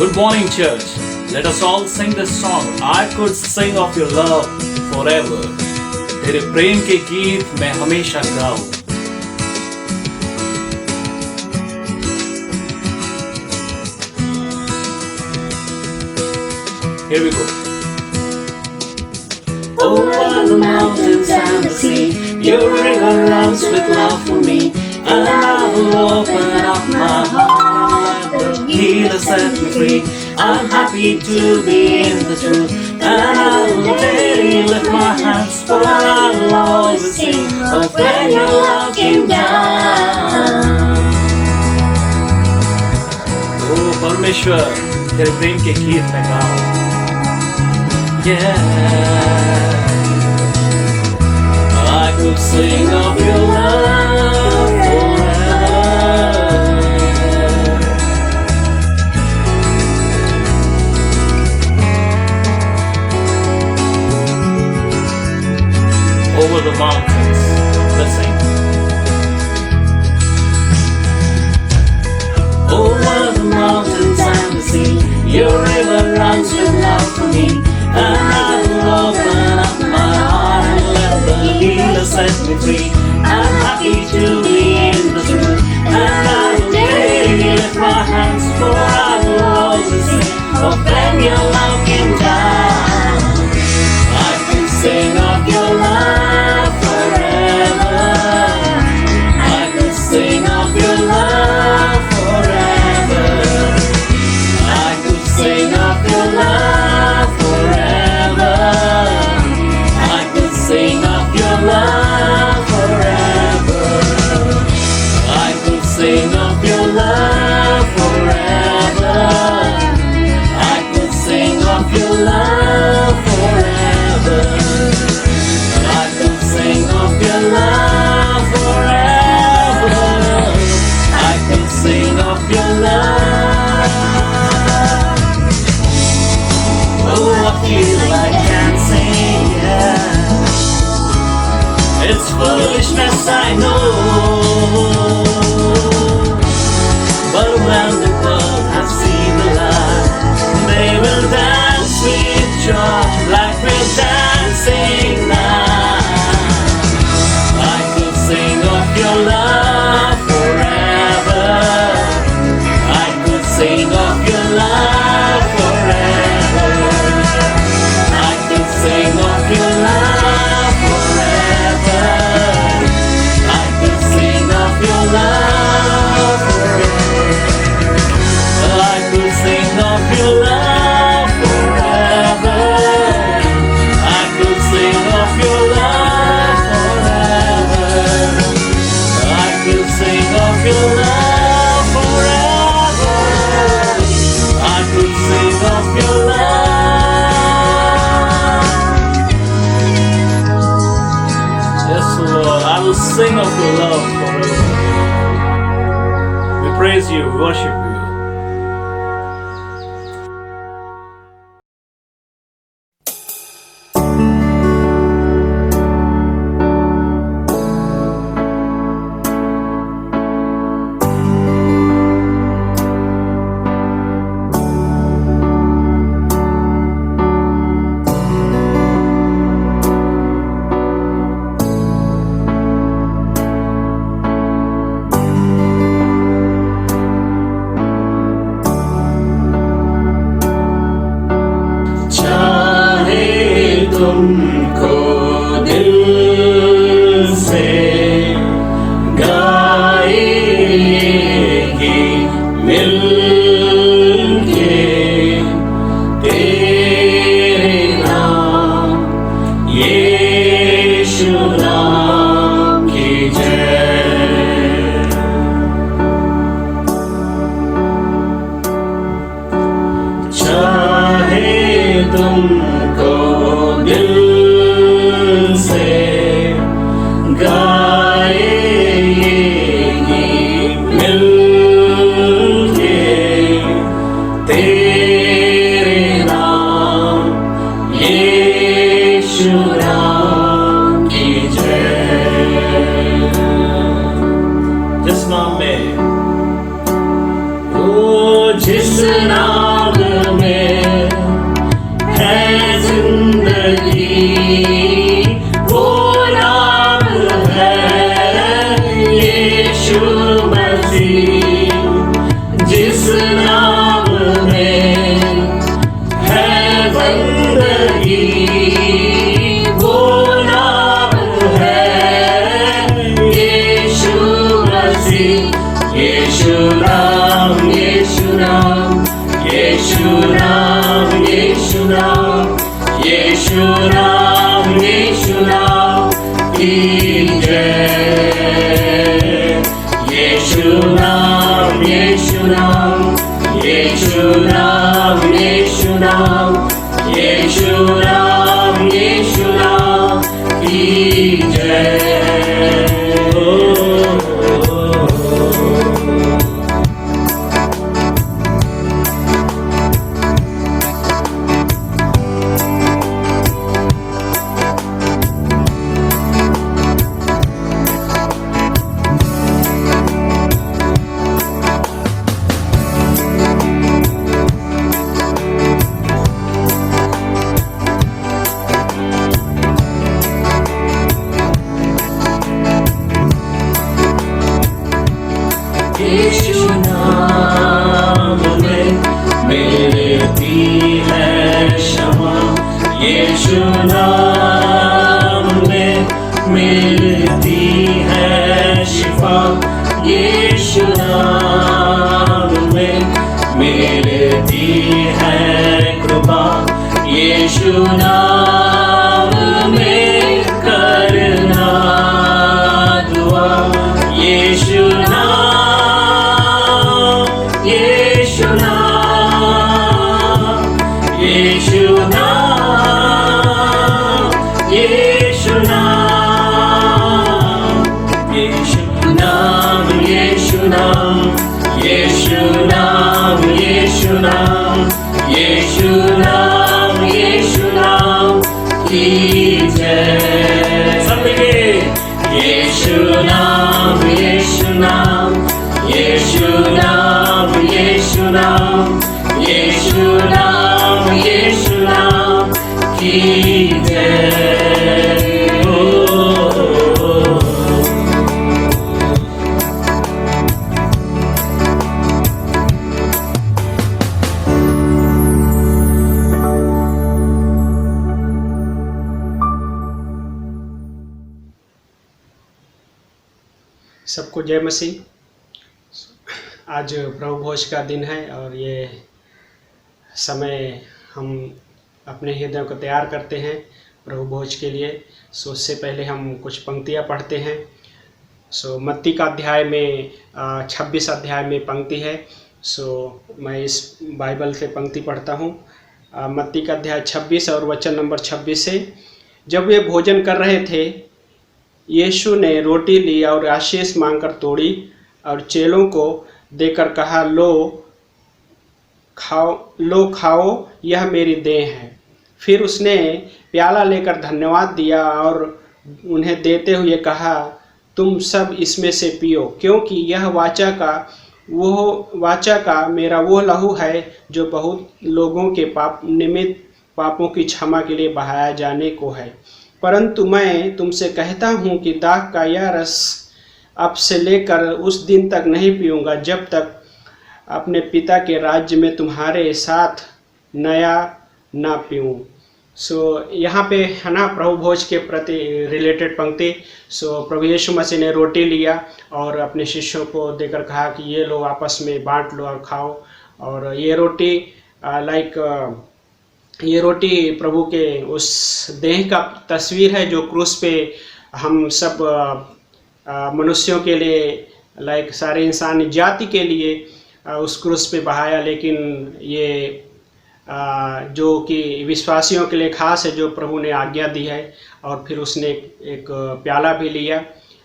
Good morning, church. Let us all sing this song. I could sing of your love forever. तेरे प्रेम के गीत मैं हमेशा गाऊं. Here we go. Over the mountains and the sea, your river runs with love for me. And I will open up my heart, the healer set me free. I'm happy to be in the truth, and I will daily lift my hands, for I will always sing of when your love came down. Oh परमेश्वर, तेरे प्रेम के गीत मैं गाऊं. Yeah, I could sing of your love forever. Over the mountains, let's sing. Over the mountains and the sea, your river runs with love for me. And I will open up my heart and let the healer set me free. I'm happy to be in the truth, and I will daily lift my hands, for I will always sing of when your love came down. I can sing of your love forever. I can sing of your love forever. I could sing of your love forever. I could sing of your love forever. I could sing of your love forever. I could sing of your love forever. I could sing of your love forever. I could sing of your love. Oh, I feel like dancing, yeah. It's foolishness, I know, but when the world has seen the light, they will dance with joy like we're dancing now. I could sing of your love forever. I could sing of your love forever. I could sing of your love forever. I could sing of your love forever. I could sing of your love forever. I could sing of your love forever. I could sing of your love forever. I could sing of your love. Yes, Lord, I will sing of your love forever. We praise you, worship you. तुमको दिल से गाएगी मिलके तेरे नाम यीशु नाम की जय. चाहे तुमको दिल से गाएगी मिलके तेरे नाम यीशु नाम की जय. जिस नाम में, ओ जिस नाम यीशु नाम, यीशु नाम, यीशु नाम, यीशु नाम की जय। यीशु नाम, यीशु नाम, यीशु नाम, यीशु नाम, यीशु नाम, यीशु नाम की जय। यीशु नाम में मिलती है क्षमा, यीशु नाम में मिलती है शिफा, यीशु नाम में मिलती है कृपा, यीशु नाम में करना दुआ। यीशु नाम, यीशु नाम, यीशु नाम, यीशु नाम, यीशु नाम, यीशु नाम, यीशु नाम, यीशु नाम, यीशु नाम, यीशु नाम की जय। सब मिलके यीशु नाम, यीशु नाम, यीशु नाम, यीशु नाम, यीशु नाम, यीशु नाम की जय। सबको जय मसीह। आज प्रभु भोज का दिन है और ये समय हम अपने हृदय को तैयार करते हैं प्रभु भोज के लिए। सो उससे पहले हम कुछ पंक्तियाँ पढ़ते हैं। सो मत्ती का अध्याय में 26 अध्याय में पंक्ति है। सो मैं इस बाइबल से पंक्ति पढ़ता हूँ। मत्ती का अध्याय 26 और वचन नंबर 26 से। जब वे भोजन कर रहे थे, यीशु ने रोटी ली और आशीष मांगकर तोड़ी और चेलों को देकर कहा, लो खाओ, यह मेरी देह है। फिर उसने प्याला लेकर धन्यवाद दिया और उन्हें देते हुए कहा, तुम सब इसमें से पियो, क्योंकि यह वाचा का मेरा वो लहू है जो बहुत लोगों के पापों की क्षमा के लिए बहाया जाने को है। परंतु मैं तुमसे कहता हूँ कि दाख का यह रस अब से लेकर उस दिन तक नहीं पीऊँगा जब तक अपने पिता के राज्य में तुम्हारे साथ नया ना पीऊँ। सो यहाँ पे है ना प्रभु भोज के प्रति रिलेटेड पंक्ति। सो प्रभु यीशु मसीह ने रोटी लिया और अपने शिष्यों को देकर कहा कि ये लो आपस में बांट लो और खाओ। और ये रोटी ये रोटी प्रभु के उस देह का तस्वीर है जो क्रूस पे हम सब मनुष्यों के लिए सारे इंसानी जाति के लिए उस क्रूस पे बहाया। लेकिन ये जो कि विश्वासियों के लिए खास है, जो प्रभु ने आज्ञा दी है। और फिर उसने एक प्याला भी लिया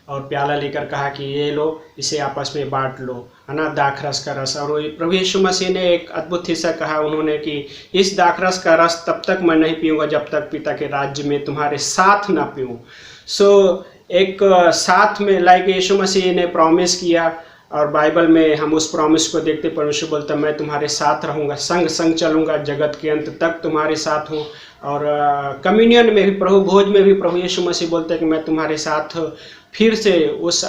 और प्याला लेकर कहा कि ये लो, इसे आपस में बांट लो, है ना, दाखरस का रस। और प्रभु यीशु मसीह ने एक अद्भुत हिस्सा कहा उन्होंने कि इस दाखरस का रस तब तक मैं नहीं पीऊँगा जब तक पिता के राज्य में तुम्हारे साथ ना पीऊँ। सो एक साथ में यीशु मसीह ने प्रॉमिस किया और बाइबल में हम उस प्रॉमिस को देखते। परमेश्वर बोलता मैं तुम्हारे साथ रहूँगा, संग संग चलूँगा, जगत के अंत तक तुम्हारे साथ हूँ। और कम्युनियन में भी, प्रभु भोज में भी प्रभु यीशु मसीह बोलते हैं कि मैं तुम्हारे साथ फिर से उस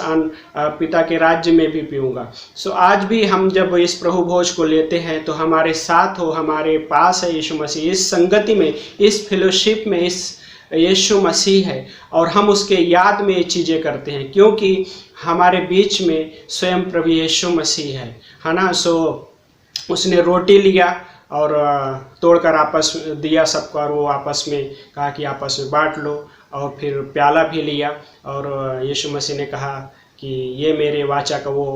पिता के राज्य में भी पीऊँगा। सो आज भी हम जब इस प्रभु भोज को लेते हैं तो हमारे साथ हो, हमारे पास है यीशु मसीह, इस संगति में, इस फेलोशिप में इस यीशु मसीह है। और हम उसके याद में ये चीज़ें करते हैं क्योंकि हमारे बीच में स्वयं प्रभु यीशु मसीह है ना। सो उसने रोटी लिया और तोड़कर आपस दिया सबको, और वो आपस में कहा कि आपस में बांट लो। और फिर प्याला भी लिया, और यीशु मसीह ने कहा कि ये मेरे वाचा का वो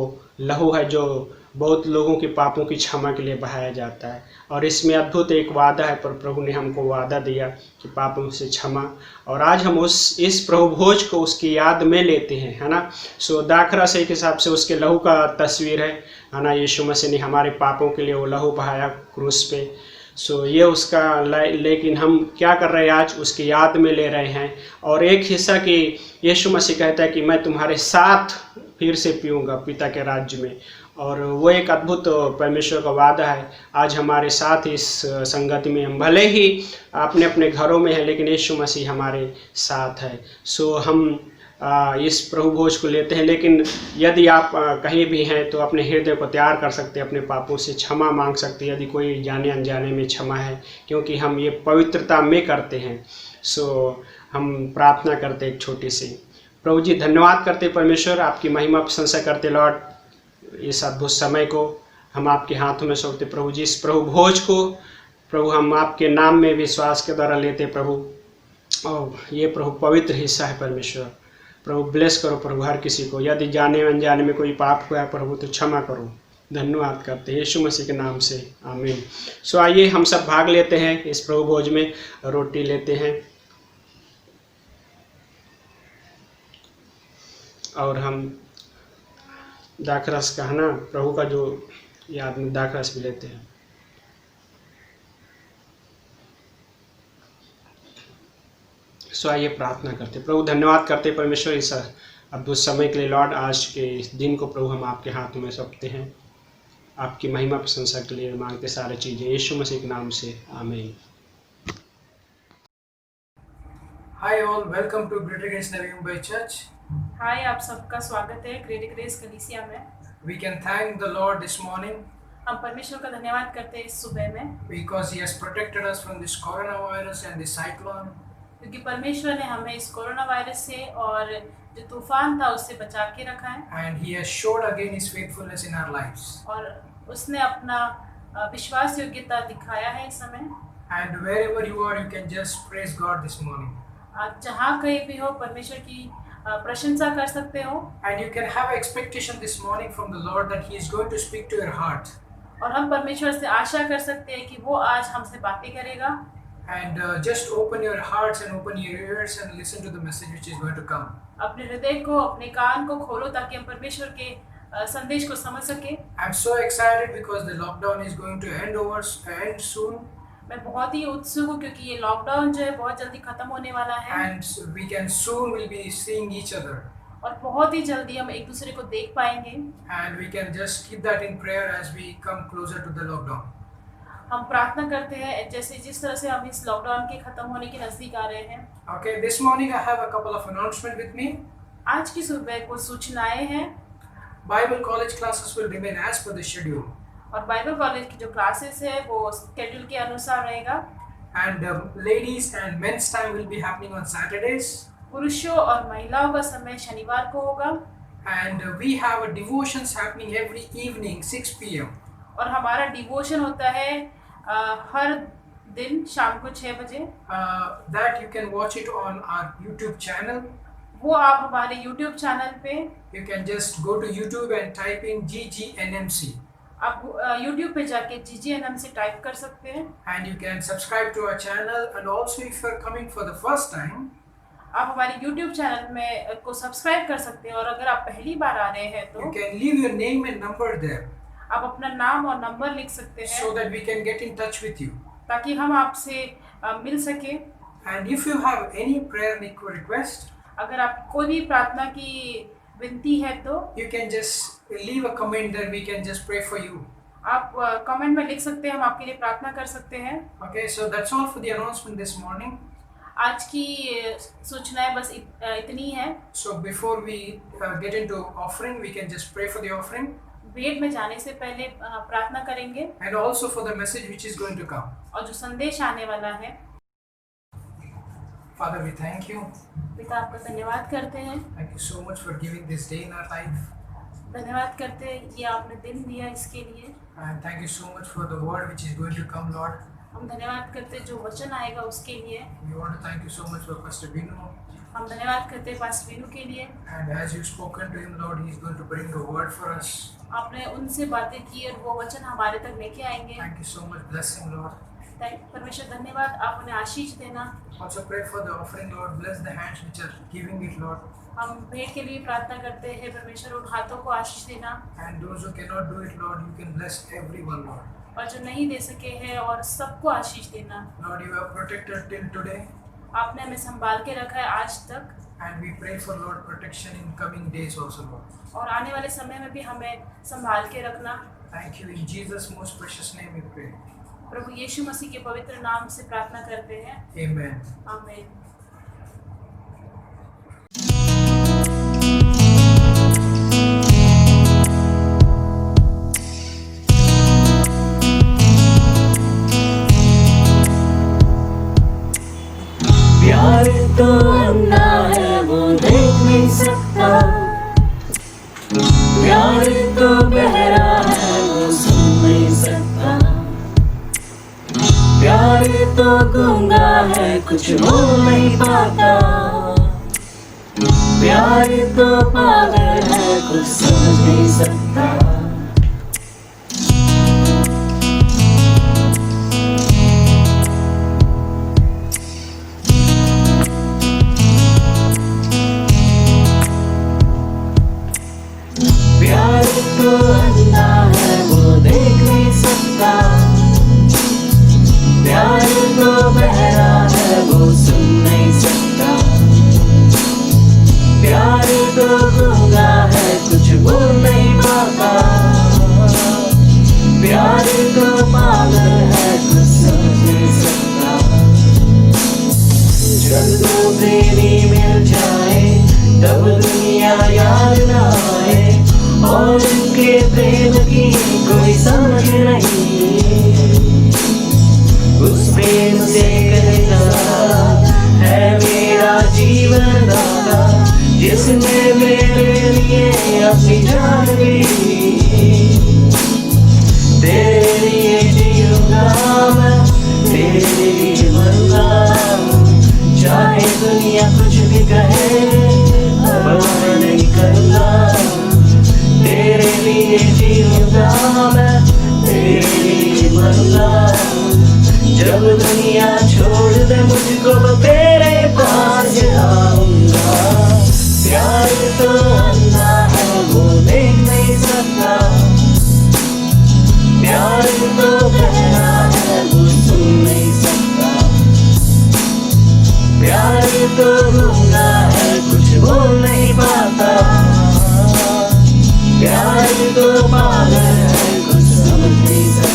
लहू है जो बहुत लोगों के पापों की क्षमा के लिए बहाया जाता है। और इसमें अद्भुत एक वादा है, पर प्रभु ने हमको वादा दिया कि पापों से क्षमा। और आज हम इस प्रभु भोज को उसकी याद में लेते हैं, है ना। सो दाखरस एक हिसाब से उसके लहू का तस्वीर है ना। यीशु मसीह ने हमारे पापों के लिए वो लहू बहाया क्रूस पे। सो ये उसका लेकिन हम क्या कर रहे हैं, आज उसकी याद में ले रहे हैं। और एक हिस्सा की यीशु मसीह कहता है कि मैं तुम्हारे साथ फिर से पीऊँगा पिता के राज्य में। और वो एक अद्भुत परमेश्वर का वादा है। आज हमारे साथ इस संगति में, हम भले ही अपने अपने घरों में हैं, लेकिन यीशु मसीह हमारे साथ है। सो हम इस प्रभु भोज को लेते हैं। लेकिन यदि आप कहीं भी हैं तो अपने हृदय को तैयार कर सकते हैं, अपने पापों से क्षमा मांग सकते हैं, यदि कोई जाने अनजाने में क्षमा है, क्योंकि हम ये पवित्रता में करते हैं। सो हम प्रार्थना करते एक छोटी सी। प्रभु जी, धन्यवाद करते परमेश्वर, आपकी महिमा प्रशंसा करते लॉर्ड। इस अद्भुत समय को हम आपके हाथों में सौंपते प्रभु जी। इस प्रभु भोज को प्रभु हम आपके नाम में विश्वास के द्वारा लेते प्रभु। और ये प्रभु पवित्र हिस्सा है परमेश्वर। प्रभु ब्लेस करो प्रभु हर किसी को, यदि जाने अनजाने में कोई पाप हुआ है प्रभु तो क्षमा करो। धन्यवाद करते हैं यीशु मसीह के नाम से, आमीन। सो आइए हम सब भाग लेते हैं इस प्रभु भोज में। रोटी लेते हैं और हम दाखरस का, है ना, प्रभु का जो याद में दाखरस भी लेते हैं। सो आइए प्रार्थना करते। प्रभु धन्यवाद करते परमेश्वर इस अद्भुत समय के लिए लॉर्ड। आज के इस दिन को प्रभु हम आपके हाथों में सौंपते हैं। आपकी महिमा प्रशंसा के लिए मांगते सारी चीज़ें यीशु मसीह के नाम से, आमीन। Hi all, welcome to Greater Grace Navi Mumbai Church. हाय, आप सबका स्वागत है ग्रेटर ग्रेस कलीसिया में। We can thank the Lord this morning हम परमेश्वर का धन्यवाद करते हैं इस सुबह में, because He has protected us from this coronavirus and this cyclone. क्योंकि परमेश्वर ने हमें इस कोरोना वायरस से और जो तूफान था उससे बचा के रखा है। And He has showed again His faithfulness in our lives. और उसने अपना विश्वास योग्यता दिखाया है इस समय। And wherever you are, you can just praise God this morning. आप जहाँ कहीं भी हो परमेश्वर की प्रशंसा कर सकते हो। And you can have expectation this morning from the Lord that He is going to speak to your heart. और हम परमेश्वर से आशा कर सकते हैं कि वो आज हमसे बातें करेगा। And just open your hearts and open your ears and listen to the message which is going to come. अपने हृदय को, अपने कान को खोलो ताकि हम परमेश्वर के संदेश को समझ सके। I'm so excited because the lockdown is going to end soon. मैं बहुत ही उत्सुक हूँ क्योंकि ये लॉकडाउन जो है बहुत जल्दी खत्म होने वाला है। And we can soon will be seeing each other. और बहुत ही जल्दी हम एक दूसरे को देख पाएंगे। And we can just keep that in prayer as we come closer to the lockdown. हम प्रार्थना करते हैं जैसे जिस तरह से हम इस लॉकडाउन के खत्म होने के नजदीक आ रहे हैं। Okay, this morning I have a couple of announcements with me. आज की सुबह कुछ सूचनाएं हैं। Bible college classes will remain as per the schedule. और बाइबल कॉलेज की जो क्लासेस है वो शेड्यूल के अनुसार रहेगा। And ladies and men's time will be happening on Saturdays. पुरुषों और महिलाओं का समय शनिवार को होगा। And we have a devotions happening every evening 6 p.m. और हमारा डिवोशन होता है हर दिन शाम को 6 बजे। That you can watch it on our YouTube channel. वो आप हमारे YouTube चैनल पे, You can just go to YouTube and type in GGNMC. आप YouTube पे जाके GGNMC टाइप कर सकते हैं। And you can subscribe to our channel. And also if you are coming for the first time, आप हमारे YouTube channel में को सब्सक्राइब कर सकते हैं। और अगर आप पहली बार आ रहे हैं तो you can leave your name and number there आप अपना नाम और नंबर लिख सकते हैं so that we can get in touch with you. ताकि हम आपसे मिल सके। And if you have any prayer request, अगर आप कोई भी प्रार्थना की विनती है तो you can just leave a comment there. We can just pray for you. आप कमेंट में लिख सकते हैं, हम आपके लिए प्रार्थना कर सकते हैं। Okay, so that's all for the announcement this morning. आज की सूचनाएं बस इतनी है। So before we get into offering, we can just pray for the offering. भेंट में जाने से पहले प्रार्थना करेंगे And also for the message which is going to come. और जो संदेश आने वाला है। Father, we thank you. पिता, आपका धन्यवाद करते हैं। Thank you so much for giving this day in our life. धन्यवाद करते हैं ये आपने दिन दिया इसके लिए। And thank you so much for the word which is going to come, Lord. हम धन्यवाद करते हैं जो वचन आएगा उसके लिए। We want to thank you so much for Pastor Binu. हम धन्यवाद करते हैं पास्टर वीनू के लिए। And as you've spoken to him, Lord, he's going to bring a word for us. आपने उनसे बातें की और वो वचन हमारे तक लेके आएंगे। Thank you so much. Bless him, Lord. परमेश्वर धन्यवाद, आप उन्हें आशीष देना। Also pray for the offering, Lord. Bless the hands which are giving it, Lord. हम भेंट के लिए प्रार्थना करते हैं परमेश्वर, उन हाथों को आशीष देना। And those who cannot do it, Lord, you can bless everyone, Lord. और जो नहीं दे सके हैं और सबको आशीष देना। Lord, you have protected till today. आपने हमें संभाल के रखा है आज तक। And we pray for, Lord, protection in coming days also, Lord. और आने वाले समय में भी हमें संभाल के रखना। Thank you. In Jesus' most precious name we pray. प्रभु यीशु मसीह के पवित्र नाम से प्रार्थना करते हैं। Amen. आमीन। प्यार तो अंधा है वो देख नहीं सकता, प्यार तो बहरा है वो सुन नहीं सकता, प्यार तो गूंगा है कुछ बोल नहीं पाता, प्यार तो पागल है कुछ समझ नहीं सकता। प्यार तो अंधा है वो देख नहीं सकता, प्यार तो बहरा है वो सुन नहीं सकता, प्यार तो गूंगा है कुछ बोल नहीं पाता, प्यार तो पागल है कुछ समझ नहीं सकता। जब दो प्रेमी मिल जाए तब दुनिया याद न आए, और उनके प्रेम की कोई समझ नहीं, उस प्रेम से कहता है मेरा जीवन दाता, जिसने मेरे लिए अपनी जान दी, तेरे लिए जीऊंगा मैं, तेरे लिए मरूंगा, चाहे दुनिया कुछ भी कहे परवाह नहीं करूंगा, तेरे लिए जीऊंगा मैं, तेरे लिए मरूंगा, जब दुनिया छोड़ दे मुझको तो तेरे पास आऊंगा। प्यार तो अंधा है वो देख नहीं सकता, प्यार तो बहरा है वो सुन नहीं सकता, प्यार तो गूंगा है कुछ बोल नहीं पाता, प्यार तो पागल है कुछ समझ नहीं सकता।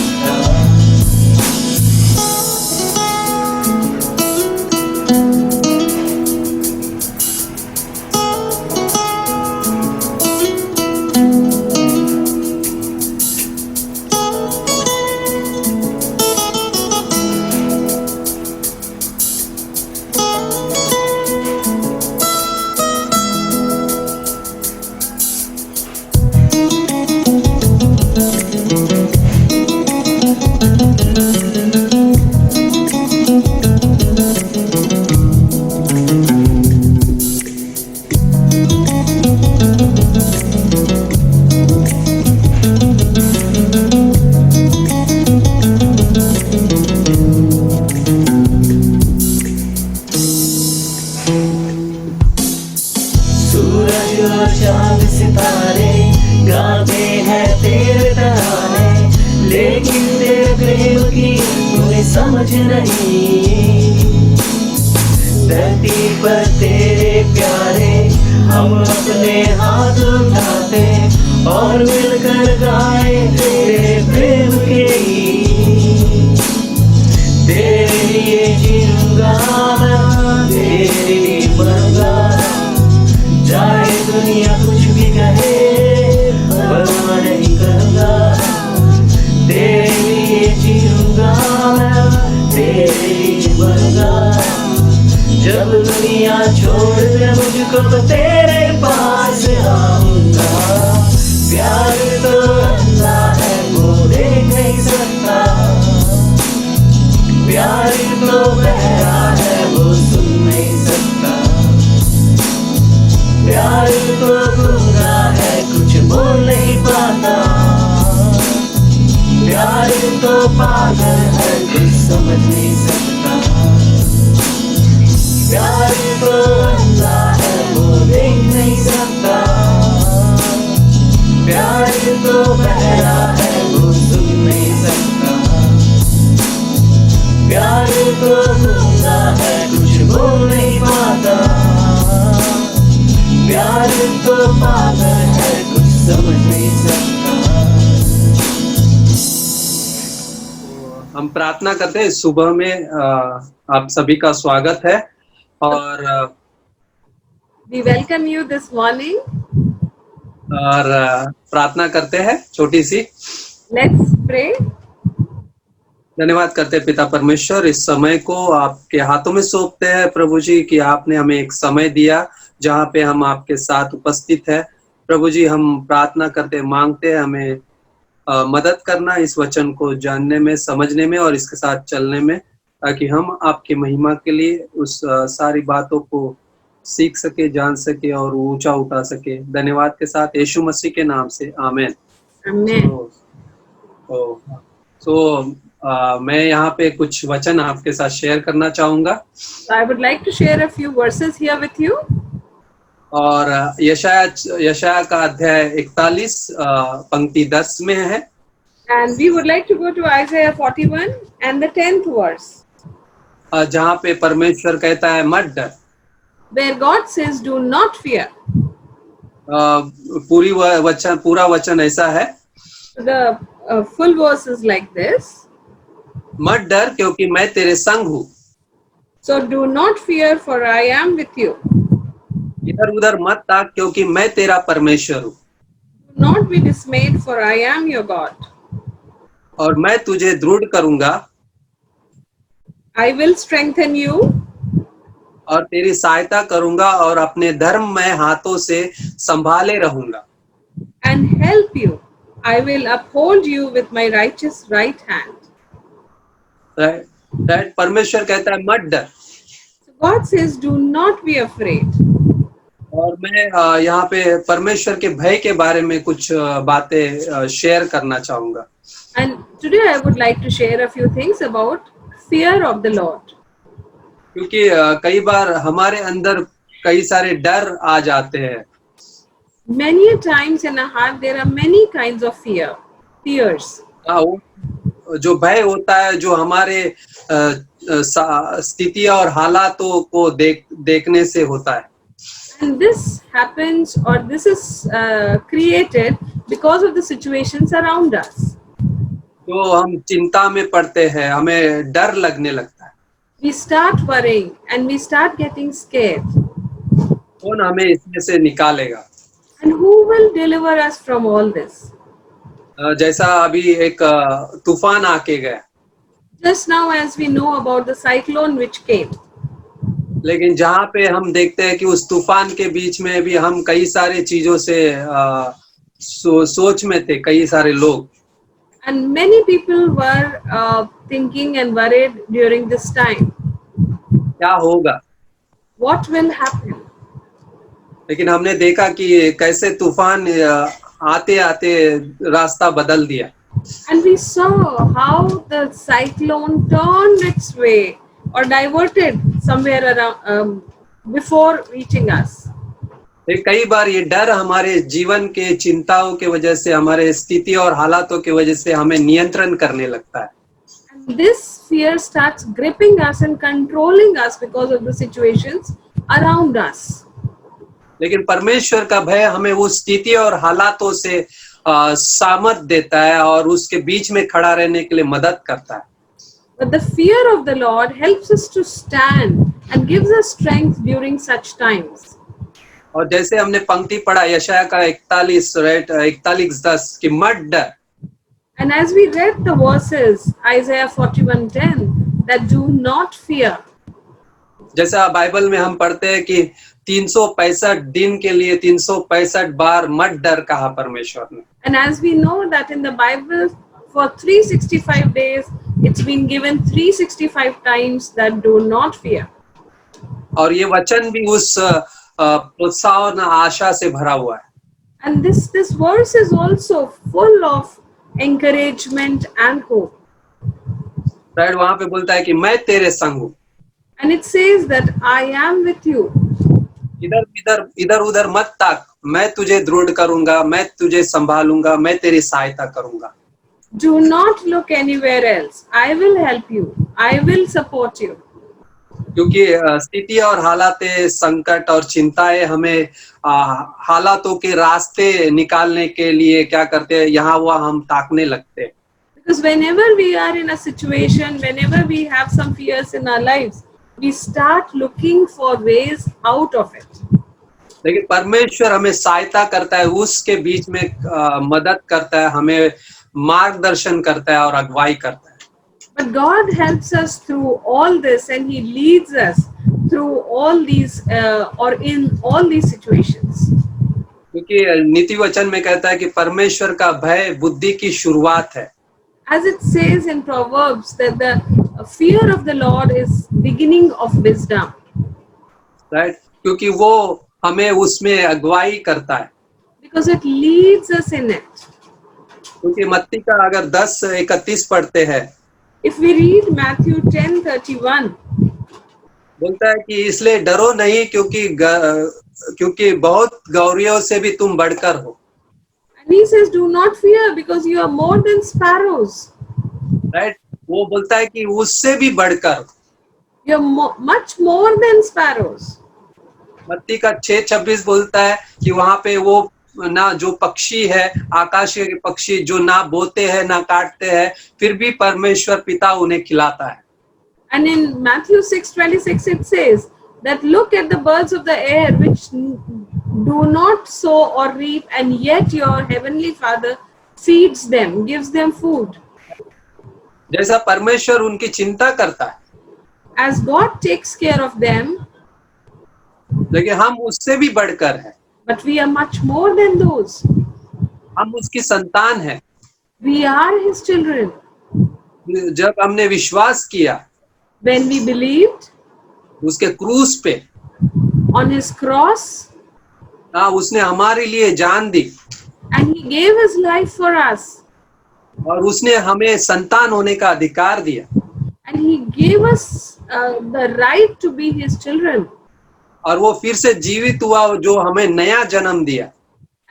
सूरज और चांद सितारे गाते हैं तेरे तराने, लेकिन तेरे प्रेम की कोई समझ नहीं, धरती पर तेरे प्यारे हम अपने हाथ उठाते और मिलकर गाए तेरे प्रेम के गीत, तेरे लिए जीऊंगा मैं, तेरे लिए मरूंगा, चाहे दुनिया कुछ भी कहे परवाह नहीं करूंगा, तेरे लिए जीऊंगा मैं, तेरे लिए मरूंगा, जब दुनिया छोड़ दे मुझको तो तेरे पास आऊंगा। प्यार तो अंधा है वो देख प्यार तो बहरा है वो सुन नहीं सकता, प्यार तो गूंगा है कुछ बोल नहीं पाता, प्यार तो पागल है कुछ समझ नहीं सकता, प्यार तो अंधा है वो देख नहीं सकता, प्यार तो बहरा है वो सुन नहीं सकता, प्यार तो गूंगा है कुछ बोल नहीं पाता, प्यार तो पागल है कुछ समझ नहीं सकता। हम प्रार्थना करते हैं। सुबह में आप सभी का स्वागत है और We welcome you this morning. प्रार्थना करते हैं छोटी सी। Let's pray. धन्यवाद करते हैं पिता परमेश्वर, इस समय को आपके हाथों में सौंपते हैं प्रभु जी कि आपने हमें एक समय दिया जहाँ पे हम आपके साथ उपस्थित है। प्रभु जी हम प्रार्थना करते मांगते हैं हमें मदद करना इस वचन को जानने में, समझने में और इसके साथ चलने में, ताकि हम आपकी महिमा के लिए उस सारी बातों को सीख सके, जान सके और ऊंचा उठा सके। धन्यवाद के साथ यीशु मसीह के नाम से आमीन। Amen. मैं यहाँ पे कुछ वचन आपके साथ शेयर करना चाहूंगा So I would like to share a few verses here with you. और यशाया का अध्याय 41 पंक्ति 10 में है। And we would like to go to Isaiah 41 and the 10th verse, जहाँ पे परमेश्वर कहता है मत डर। where God says, "Do not fear." पूरा वचन ऐसा है, The full verse is like this. मत डर क्योंकि मैं तेरे संग हूँ, So do not fear, for I am with you. इधर उधर मत ताक क्योंकि मैं तेरा परमेश्वर हूँ, Do not be dismayed, for I am your God. और मैं तुझे दृढ़ करूंगा I will strengthen you और तेरी सहायता करूंगा और अपने धर्म में हाथों से संभाले रहूंगा। and help you. I will uphold you with my righteous right hand. Right? परमेश्वर कहता है मत डर, So God says, "Do not be afraid." और मैं यहाँ पे परमेश्वर के भय के बारे में कुछ बातें शेयर करना चाहूंगा। And today I would like to share a few things about fear of the Lord. क्योंकि कई बार हमारे अंदर कई सारे डर आ जाते हैं। Many a times in our heart there are many kinds of fears. वो जो भय होता है जो हमारे स्थिति और हालातों को देखने से होता है। And this happens, or this is created because of the situations around us. तो हम चिंता में पड़ते हैं, हमें डर लगने लगता है। We start worrying and we start getting scared. कौन हमें इसमें से निकालेगा? And who will deliver us from all this? जैसा अभी एक तूफान आके गया, Just now, as we know about the cyclone which came, लेकिन जहाँ पे हम देखते हैं कि उस तूफान के बीच में भी हम कई सारे चीजों से सोच में थे, कई सारे लोग, and many people were thinking and worried during this time. क्या होगा? What will happen? लेकिन हमने देखा कि कैसे तूफान आते आते रास्ता बदल दिया। And we saw how the cyclone turned its way or diverted somewhere around before reaching us. कई बार ये डर हमारे जीवन के चिंताओं के वजह से, हमारे स्थिति और हालातों के वजह से हमें नियंत्रण करने लगता है। And this fear starts gripping us and controlling us because of the situations around us. लेकिन परमेश्वर का भय हमें उस स्थिति और हालातों से सामर्थ देता है और उसके बीच में खड़ा रहने के लिए मदद करता है। But the fear of the Lord helps us to stand and gives us strength during such times. और जैसे हमने पंक्ति पढ़ा यशाया का 41:10 कि मत डर। And as we read the verses, Isaiah 41:10, that do not fear. जैसा बाइबल में हम पढ़ते हैं कि 365 दिन के लिए 365 बार मत डर कहा परमेश्वर ने। And as we know that in the Bible, for 365 days, it's been given 365 times that do not fear. और ये वचन भी उस प्रोत्साहन आशा से भरा हुआ है। And this verse is also full of encouragement and hope. Right, वहां पे बोलता है कि मैं तेरे संग हूँ, And it says that I am with you. इधर उधर मत ताक, मैं तुझे दृढ़ करूंगा, मैं तुझे संभालूंगा, मैं तेरी सहायता करूंगा। Do not look anywhere else. I will help you. I will support you. क्योंकि स्थिति और हालातें, संकट और चिंताएं हमें हालातों के रास्ते निकालने के लिए क्या करते हैं, यहाँ वहाँ हम ताकने लगते हैं। Because whenever we are in a situation, whenever we have some fears in our lives, we start looking for ways out of it. लेकिन परमेश्वर हमें सहायता करता है, उसके बीच में मदद करता है, हमें मार्गदर्शन करता है और अगुवाई करता है। But God helps us through all this, and He leads us through all these or in all these situations. क्योंकि नीति वचन में कहता है कि परमेश्वर का भय बुद्धि की शुरुआत है। As it says in Proverbs that the fear of the Lord is beginning of wisdom. Right, क्योंकि वो हमें उसमें अगुवाई करता है। Because it leads us in it. क्योंकि मत्ती का अगर 10:31 पढ़ते हैं, If we read Matthew 10:31, बोलता है कि इसलिए डरो नहीं, क्योंकि बहुत गौरियों से भी तुम बढ़कर हो। and He says, "Do not fear, because you are more than sparrows. Right, वो बोलता है कि उससे भी बढ़कर। You are much more than sparrows." मत्ती का 6:26 बोलता है कि वहां पे वो ना जो पक्षी है, आकाशीय के पक्षी जो ना बोते हैं ना काटते हैं, फिर भी परमेश्वर पिता उन्हें खिलाता है। And in Matthew 6:26 it says that look at the birds of the air, which do not sow or reap, and yet your heavenly Father feeds them, gives them food. जैसा परमेश्वर उनकी चिंता करता है, As God takes care of them, लेकिन हम उससे भी बढ़कर हैं। but we are much more than those. हम उसकी संतान हैं। We are His children. जब हमने विश्वास किया When we believed उसके क्रूस पे, on His cross, उसने हमारे लिए जान दी and He gave His life for us, और उसने हमें संतान होने का अधिकार दिया, and He gave us the right to be His children. और वो फिर से जीवित हुआ जो हमें नया जन्म दिया,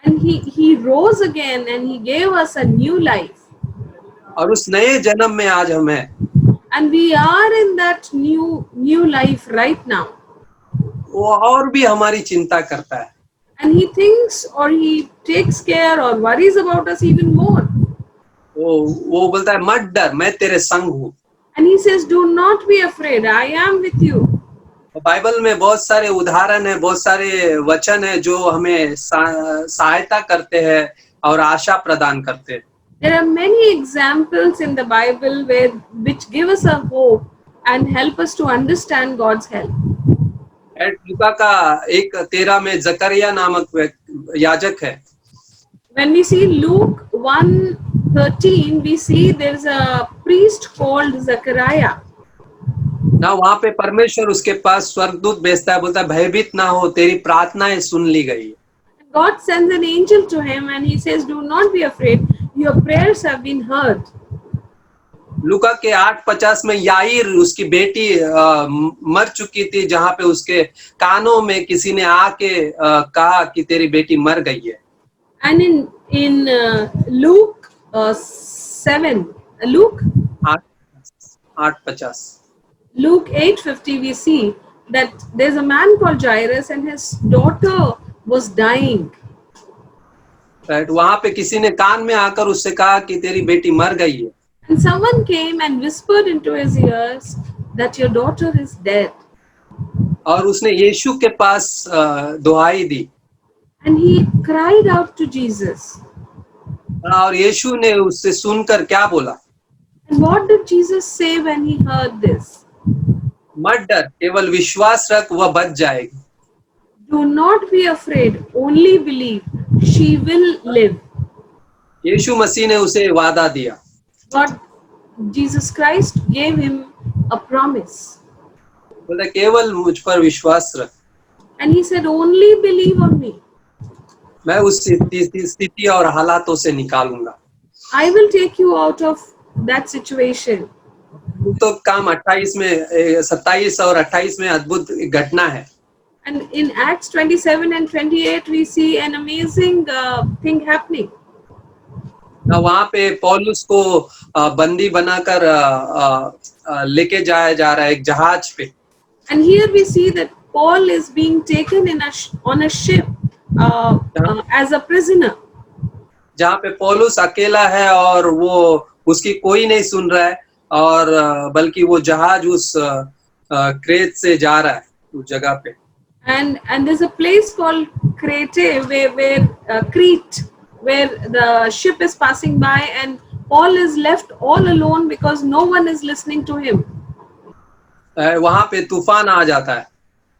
And he rose again, and He gave us a new life. और उस नए जन्म में आज हमें, And we are in that new life right now. वो और भी हमारी चिंता करता है। And He thinks, or He takes care or worries about us even more. वो बोलता है मत डर, मैं तेरे संग हूँ। And He says, "Do not be afraid, I am with you." Bible में बहुत सारे उदाहरण है, बहुत सारे वचन है जो हमें सहायता करते हैं और आशा प्रदान करते हैं। There are many examples in the Bible which give us a hope and help us to understand God's help. लूका का 1:13 में जकरिया नामक याजक है। When we see Luke 1:13, we see there's a priest called Zechariah. ना वहां पे परमेश्वर उसके पास स्वर्गदूत भेजता है, बोलता है भयभीत ना हो, तेरी प्रार्थनाएं सुन ली गई। God sends an angel to him and He says, "Do not be afraid, your prayers have been heard." लूका के 8:50 में याईर, उसकी बेटी मर चुकी थी, जहां पे उसके कानों में किसी ने आके कहा कि तेरी बेटी मर गई है। And in Luke 7, Luke 8:50 Luke 8:50, we see that there's a man called Jairus and his daughter was dying. Right, वहां पे किसी ने कान में आकर उससे कहा कि तेरी बेटी मर गई है। And someone came and whispered into his ears that your daughter is dead. और उसने यीशु के पास दुहाई दी, And he cried out to Jesus. और यीशु ने उससे सुनकर क्या बोला? And what did Jesus say when He heard this? मत डर, केवल विश्वास रख, वह बच जाएगी। Do not be afraid, only believe, she will live. यीशु मसीह ने उसे वादा दिया। Jesus Christ gave him a promise. बोला केवल मुझ पर विश्वास रख, And he said, only believe on me. मैं उस स्थिति और हालातों से निकालूंगा। I will take you out of that situation. तो काम 27 और 28 में अद्भुत घटना है। And in Acts 27 and 28, we see an amazing thing happening. वहां पे पौलुस को बंदी बनाकर लेके जाया जा रहा है एक जहाज पे। And here we see that Paul is being taken on a ship as a prisoner. जहाँ पे पौलुस अकेला है और वो उसकी कोई नहीं सुन रहा है, और बल्कि वो जहाज उस क्रेत से जा रहा है उस जगह पे। And there's a place called Crete where Crete, where the ship is passing by, and Paul is left all alone because no one is listening to him. वहां पे तूफान आ जाता है।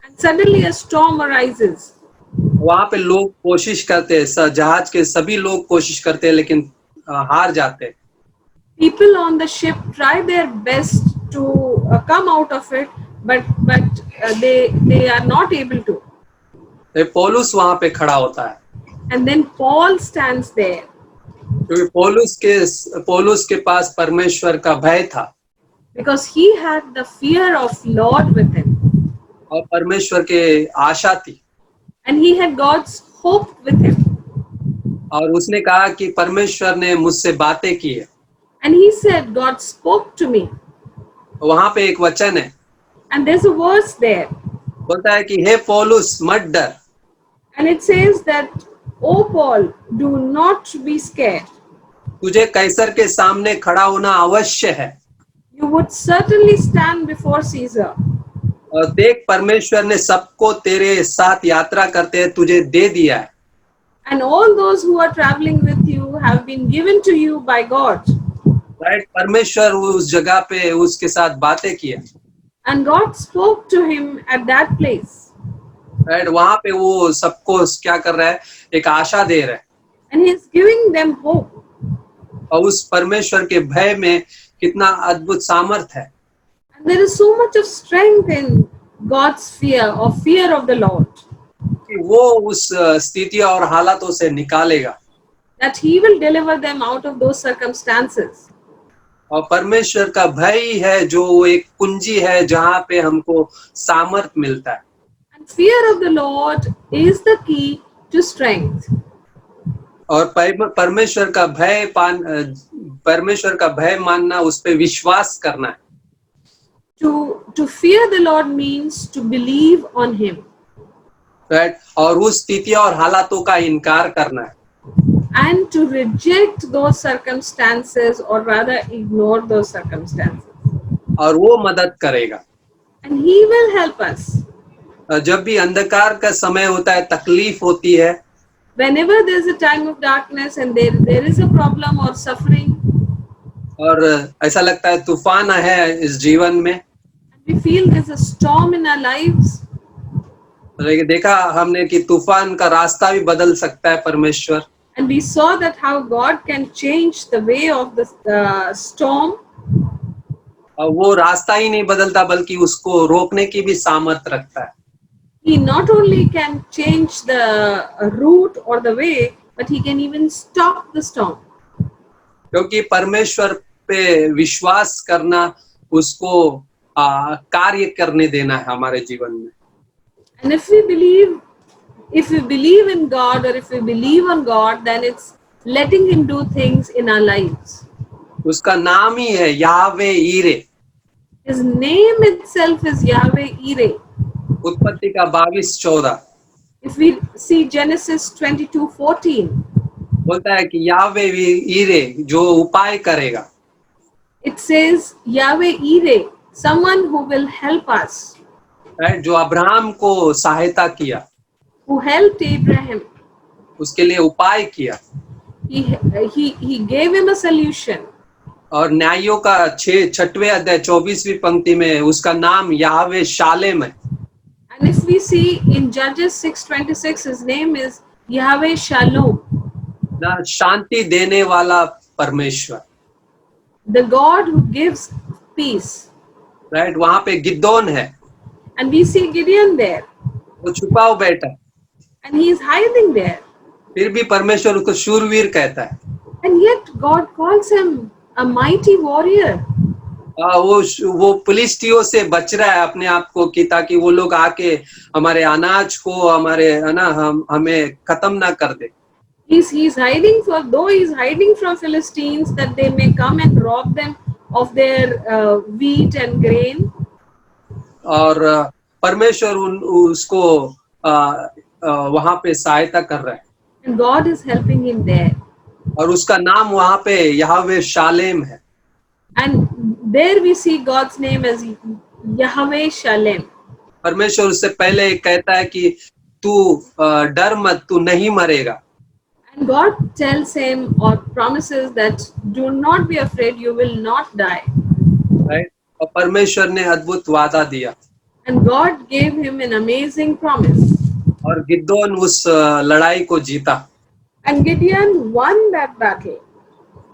And suddenly a storm arises. वहां पे लोग कोशिश करते हैं, जहाज के सभी लोग कोशिश करते हैं, लेकिन हार जाते हैं। People on the ship try their best to come out of it, but they are not able to. पौलुस वहां पे खड़ा होता है, And then Paul stands there क्योंकि पौलुस के पास परमेश्वर का भय था because he had the fear of Lord with him, और परमेश्वर के आशा थी। and he had God's hope with him. और उसने कहा कि परमेश्वर ने मुझसे बातें की है। And he said, God spoke to me. वहां पे एक वचन है, And there's a verse there. बोलता है कि हे पौलुस मत डर, And it says that, oh Paul, do not be scared. तुझे कैसर के सामने खड़ा होना अवश्य है। You would certainly stand before Caesar. और देख परमेश्वर ने सबको तेरे साथ यात्रा करते हैं तुझे दे दिया है। And all those who are traveling with you have been given to you by God. Right, परमेश्वर उस जगह पे उसके साथ बातें किया। And God spoke to him at that place. Right, वहां पे वो सबको क्या कर रहा है, एक आशा दे रहा है। And he is giving them hope. और उस परमेश्वर के भय में कितना अद्भुत सामर्थ है। And there is so much of strength in God's fear, or fear of the Lord, कि वो उस स्थिति और हालातों से निकालेगा, that he will deliver them out of those circumstances. और परमेश्वर का भय ही है जो एक कुंजी है जहाँ पे हमको सामर्थ मिलता है। And fear of the Lord is the key to strength. और परमेश्वर का भय मानना, उस पे विश्वास करना है। To fear the Lord means to believe on him. Right, और उस स्थिति और हालातों का इनकार करना है, And to reject those circumstances, or rather ignore those circumstances. और वो मदद करेगा। And he will help us. जब भी अंधकार का समय होता है, तकलीफ होती है, Whenever there is a time of darkness and there is a problem or suffering, और ऐसा लगता है तूफान है इस जीवन में, we feel there's a storm in our lives, लेकिन देखा हमने कि तूफान का रास्ता भी बदल सकता है परमेश्वर। and we saw that how God can change the way of the storm. और वो रास्ता ही नहीं बदलता, बल्कि उसको रोकने की भी सामर्थ रखता है। He not only can change the route or the way, but he can even stop the storm. क्योंकि परमेश्वर पे विश्वास करना, उसको कार्य करने देना है हमारे जीवन में। And if we believe in God, or if we believe on God, then it's letting him do things in our lives. उसका नाम ही है यावे ईरे। His name itself is Yahweh Yireh. उत्पत्ति का 22:14 If we see Genesis 22:14, बोलता है कि यावे ईरे जो उपाय करेगा। it says Yahweh Yireh, someone who will help us, right, जो अब्राहम को सहायता किया, who helped Abraham. उसके लिए उपाय किया। He gave him a solution. और न्यायों का 6वें अध्याय 24वीं पंक्ति में उसका नाम यावे शालेम है। And if we see in Judges 6:26, his name is Yahweh Shalom, ना शांति देने वाला परमेश्वर। the God who gives peace. Right, वहां पे गिदोन है, And we see Gideon there, वो छुपा हुआ बैठा है, and he is hiding there. फिर भी परमेश्वर उसको शूरवीर कहता है। And yet God calls him a mighty warrior. वो पुलिस्टियों से बच रहा है अपने आप को, कि ताकि वो लोग आके हमारे अनाज को, हमारे हमें खत्म ना कर दे। He's hiding, though he's hiding from Philistines, that they may come and rob them of their wheat and grain. और परमेश्वर उसको वहां पे सहायता कर रहा है, And God is helping him there. और उसका नाम वहां पे यहोवे शालेम है। And there we see God's name as Yahweh Shalem. परमेश्वर उससे पहले कहता है कि तू डर मत, तू नहीं मरेगा। And God tells him or promises that do not be afraid, you will not die. Right, और परमेश्वर ने अद्भुत वादा दिया, And God gave him an amazing promise. और गिदोन उस लड़ाई को जीता। And Gideon won that battle.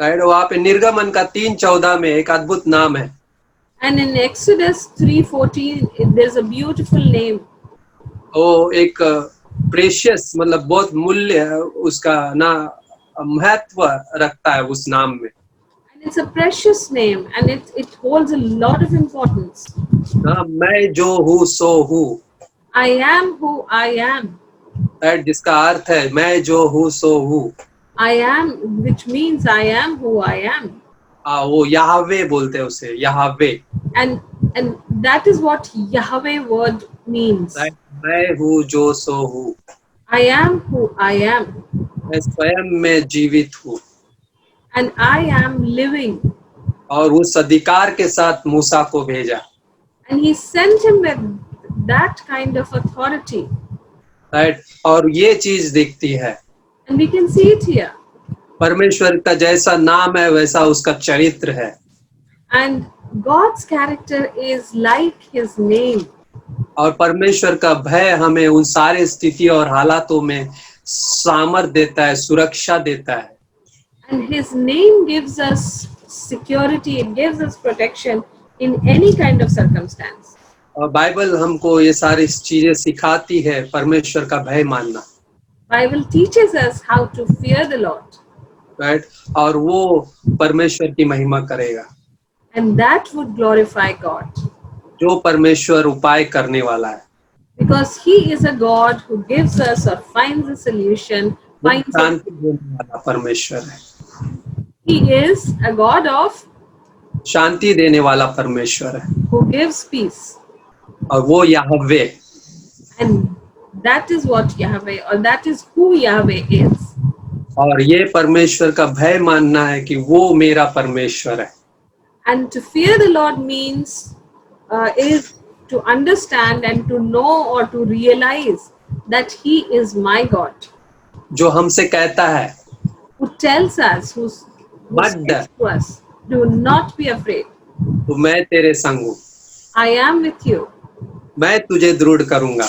Right, वहां पे निर्गमन का 3:14 में एक अद्भुत नाम है, And in Exodus 3:14, there's a beautiful name. वो एक प्रेशियस, मतलब बहुत मूल्य उसका ना महत्व रखता है उस नाम में। And it's a precious name, and it holds a lot of importance. मैं जो हूँ सो हूँ, I am who I am. Right, जिसका अर्थ है मैं जो हूँ सो हूँ। I am, which means I am who I am. वो यहोवे बोलते हैं उसे, यहोवे। And that is what Yahweh word means. Right, मैं हूँ जो सो हूँ, I am who I am. मैं स्वयं में जीवित हूँ। And I am living. और उस अधिकार के साथ मूसा को भेजा। And he sent him with that kind of authority. Right, और ये चीज दिखती है, And we can see it here. परमेश्वर का जैसा नाम है वैसा उसका चरित्र है। And God's character is like his name. और परमेश्वर का भय हमें उन सारे स्थिति और हालातों में सामर्थ देता है, सुरक्षा देता है। And his name gives us security, it gives us protection in any kind of circumstance. और बाइबल हमको ये सारी चीजें सिखाती है, परमेश्वर का भय मानना। Bible teaches us how to fear the Lord. Right, और वो परमेश्वर की महिमा करेगा, And that would glorify God. जो परमेश्वर उपाय करने वाला है। Because he is a God who gives us or finds a solution, finds a, शांति देने वाला परमेश्वर है, he is a God of शांति देने वाला परमेश्वर है, who gives peace. और वो यहोवे। And that is what Yahweh, or that is who Yahweh is. और ये परमेश्वर का भय मानना है कि वो मेरा परमेश्वर है। And to fear the Lord means is to understand and to know or to realize that he is my God. जो हमसे कहता है Who tells us, who मत speaks डर, to us, do not be afraid. तो मैं तेरे संग हूँ, I am with you. मैं तुझे दृढ़ करूंगा,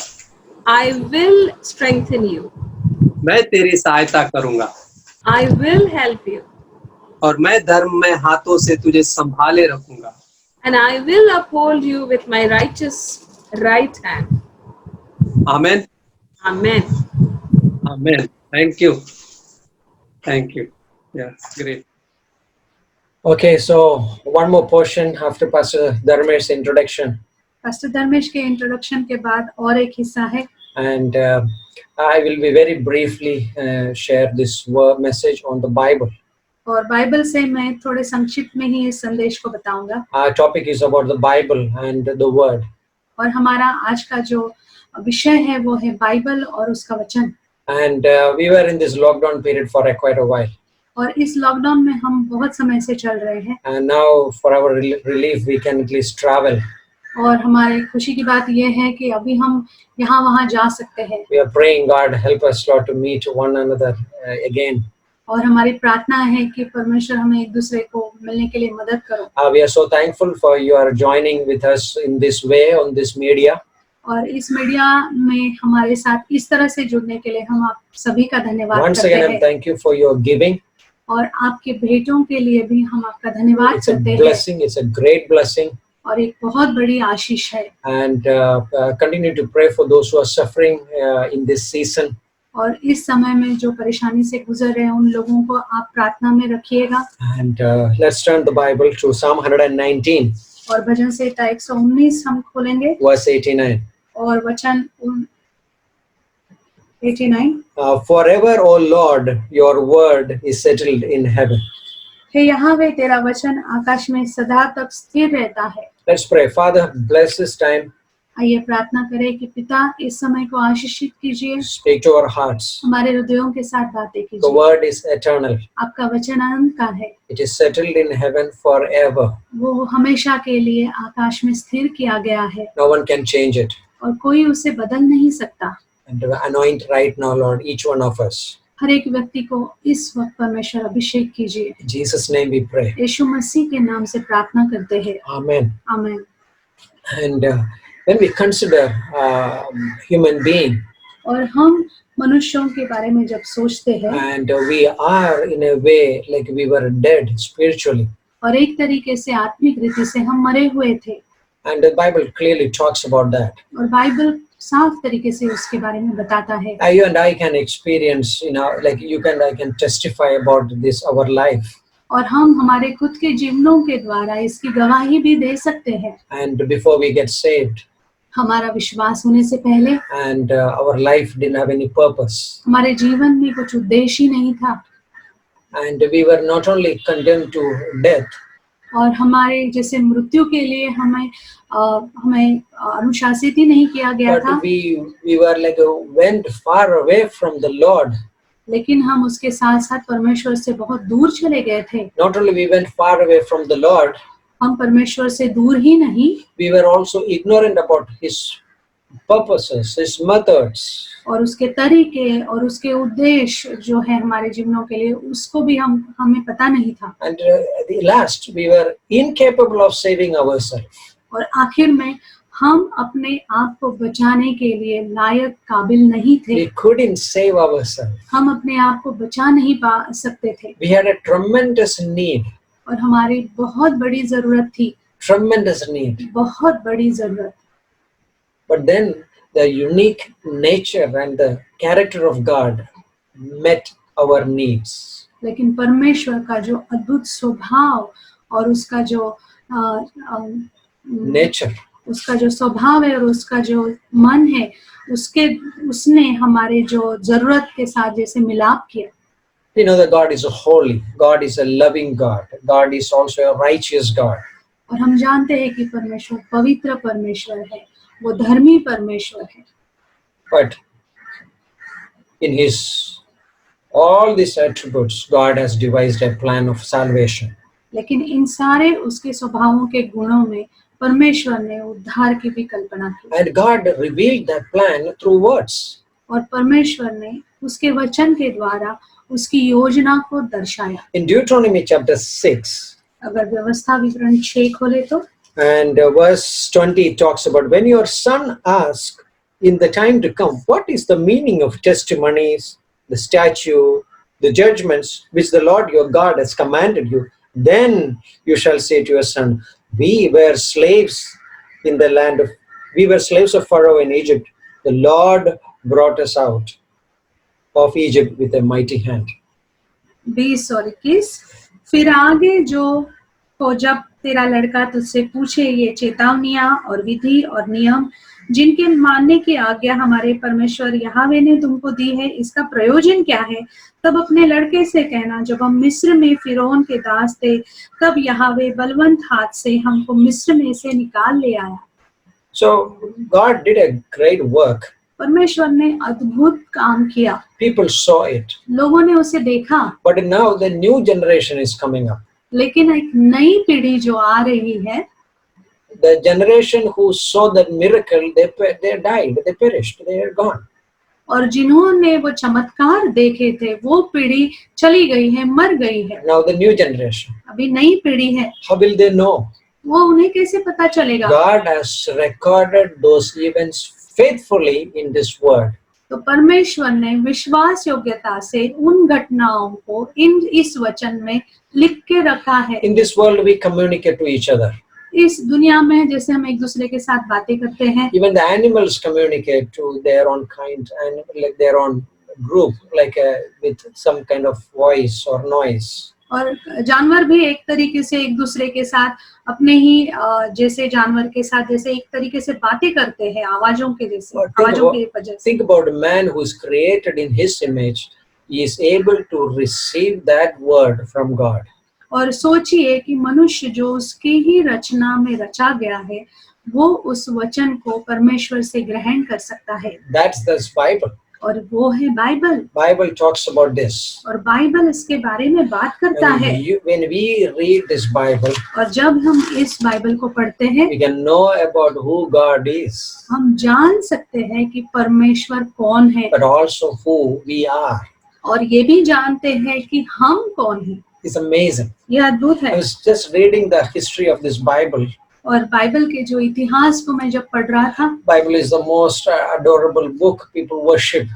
I will strengthen you. मैं तेरी सहायता करूंगा, I will help you. और मैं धर्म में हाथों से तुझे संभाले रखूंगा। And I will uphold you with my righteous right hand. Amen, Amen. Amen. Thank you, thank you, yes, great. Okay, so one more portion after Pastor Dharmesh's introduction. Pastor Dharmesh के इंट्रोडक्शन के बाद और एक हिस्सा है, And I will be very briefly share this message on the Bible. और Bible से मैं थोड़े संक्षिप्त में ही इस संदेश को बताऊंगा। Our topic is about the Bible and the Word. और हमारा आज का जो विषय है वो है बाइबल और उसका वचन। And we were in this lockdown period for quite a while. और इस लॉकडाउन में हम बहुत समय से चल रहे हैं, And now for our relief, we can at least travel. और हमारी खुशी की बात यह है कि अभी हम यहाँ वहाँ जा सकते हैं। We are praying, God, help us, Lord, to meet one another again. और हमारी प्रार्थना है कि परमेश्वर हमें एक दूसरे को मिलने के लिए मदद करो। We are so thankful for you are joining with us in this way on this media. और इस मीडिया में हमारे साथ इस तरह से जुड़ने के लिए हम आप सभी का धन्यवाद Once करते again, I हैं। thank you for your giving. और आपके भेंटों के लिए भी हम आपका धन्यवाद It's a करते हैं blessing. It's a great blessing. और एक बहुत बड़ी आशीष है। And continue to pray for those who are suffering in this season. और इस समय में जो परेशानी से गुजर रहे हैं उन लोगों को आप प्रार्थना में रखिएगा। And let's turn the Bible to Psalm 119, और भजन संहिता 119 हम खोलेंगे verse 89. और वचन 89। Forever, O Lord, your word is settled in heaven. हे यहोवा तेरा वचन आकाश में सदा तक स्थिर रहता है। Let's pray. Father, bless this time. आइए प्रार्थना करें कि पिता इस समय को आशीषित कीजिए, Speak to our hearts. हमारे हृदयों के साथ बातें The कीजिए। word is eternal. आपका वचन अनंत का है, It is settled in heaven forever. वो हमेशा के लिए आकाश में स्थिर किया गया है No one can change it. और कोई उसे बदल नहीं सकता। And anoint right now, Lord, each one of us. हर एक व्यक्ति को इस वक्त परमेश्वर अभिषेक कीजिए। In Jesus' name we pray. यीशु मसीह के नाम से प्रार्थना करते हैं, Amen. आमीन। And when we consider human being, और हम मनुष्यों के बारे में जब सोचते हैं and we are in a way like we were dead spiritually. और एक तरीके से आत्मिक रीति से हम मरे हुए थे, And the Bible clearly talks about that. और बाइबल साफ तरीके से उसके बारे में बताता है। You and I can experience, like I can testify about this, our life. और हम हमारे खुद के जीवनों के द्वारा इसकी गवाही भी दे सकते हैं। And before we get saved, हमारा विश्वास होने से पहले and our life didn't have any purpose. हमारे जीवन में कुछ उद्देश्य ही नहीं था, And we were not only condemned to death, और हमारे जैसे मृत्यु के लिए हमें अनुशासित ही नहीं किया गया था, but we were like went far away from the Lord. लेकिन हम उसके साथ साथ परमेश्वर से बहुत दूर चले गए थे। Not only we went far away from the Lord, हम परमेश्वर से दूर ही नहीं, we were also ignorant about His purposes, His methods. और उसके तरीके और उसके उद्देश्य जो है हमारे जीवनों के लिए, उसको भी हमें पता नहीं था। And at the last, we were incapable of saving ourselves. और आखिर में हम अपने आप को बचाने के लिए लायक काबिल नहीं थे। We couldn't save ourselves. हम अपने आप को बचा नहीं पा सकते थे, We had a tremendous need, और हमारी बहुत बड़ी जरूरत थी, tremendous need. बहुत बड़ी जरूरत। But then the unique nature and the character of God met our needs. लेकिन परमेश्वर का जो अद्भुत स्वभाव और उसका जो Nature. उसका जो स्वभाव है और उसका जो मन है, उसने हमारे जो जरूरत के साथ जैसे मिलाप किया। We know that God is a holy, God is a loving God, God is also a righteous God. और हम जानते हैं कि परमेश्वर पवित्र परमेश्वर है, वो धर्मी परमेश्वर है। But in His all these attributes, God has devised a plan of salvation. लेकिन इन सारे उसके स्वभावों के गुणों में परमेश्वर ने उद्धार की भी कल्पना की, And God revealed that plan through words. और परमेश्वर ने उसके वचन के द्वारा उसकी योजना को दर्शाया। In Deuteronomy chapter 6 अगर व्यवस्था विवरण 6 खोले तो and verse 20 talks about when your son asks in the time to come, what is the meaning of testimonies, the statute, the judgments which the Lord your God has commanded you, then you shall say to your son, we were slaves of Pharaoh in Egypt. The Lord brought us out of Egypt with a mighty hand. 20 और 21। फिर आगे को जब तेरा लड़का तुझसे पूछे ये चेतावनियां और विधि और नियम जिनके मानने की आज्ञा हमारे परमेश्वर यहोवा ने तुमको दी है, इसका प्रयोजन क्या है, तब अपने लड़के से कहना, जब हम मिस्र में फिरौन के दास थे, तब यहोवा बलवंत हाथ से हमको मिस्र में से निकाल ले आया। So God did a great work. परमेश्वर ने अद्भुत काम किया, People saw it. लोगों ने उसे देखा, But now the new generation is coming up. लेकिन एक नई पीढ़ी जो आ रही है, The generation who saw that miracle, they died, they perished, they are gone. और जिन्होंने वो चमत्कार देखे थे वो पीढ़ी चली गई है, मर गई है। Now the new generation, अभी नई पीढ़ी है, how will they know? वो उन्हें कैसे पता चलेगा? God has recorded those events faithfully in this word. तो परमेश्वर ने विश्वास योग्यता से उन घटनाओं को इस वचन में लिख के रखा है। In this world, we communicate to each other. इस दुनिया में जैसे हम एक दूसरे के साथ बातें करते हैं, Even the animals communicate to their own kind and like their own group, like with some kind of voice or noise. और जानवर भी एक तरीके से एक दूसरे के साथ अपने ही जैसे जानवर के साथ जैसे एक तरीके से बातें करते हैं आवाजों के जैसे, But आवाजों के वजह से। think about a man who is created in his image. He is able to receive that word from God. और सोचिए कि मनुष्य जो उसकी ही रचना में रचा गया है, वो उस वचन को परमेश्वर से ग्रहण कर सकता है। That's the Bible. और वो है Bible. Bible talks about this. और बाइबल इसके बारे में बात करता है। When we read this Bible, और जब हम इस बाइबल को पढ़ते हैं, we can know about who God is, हम जान सकते हैं कि परमेश्वर कौन है, but also who we are. और ये भी जानते हैं कि हम कौन हैं। It's amazing. ये अद्भुत I है। was just reading the history of this Bible. और बाइबल के जो इतिहास को मैं जब पढ़ रहा था, Bible is the most adorable book people worship.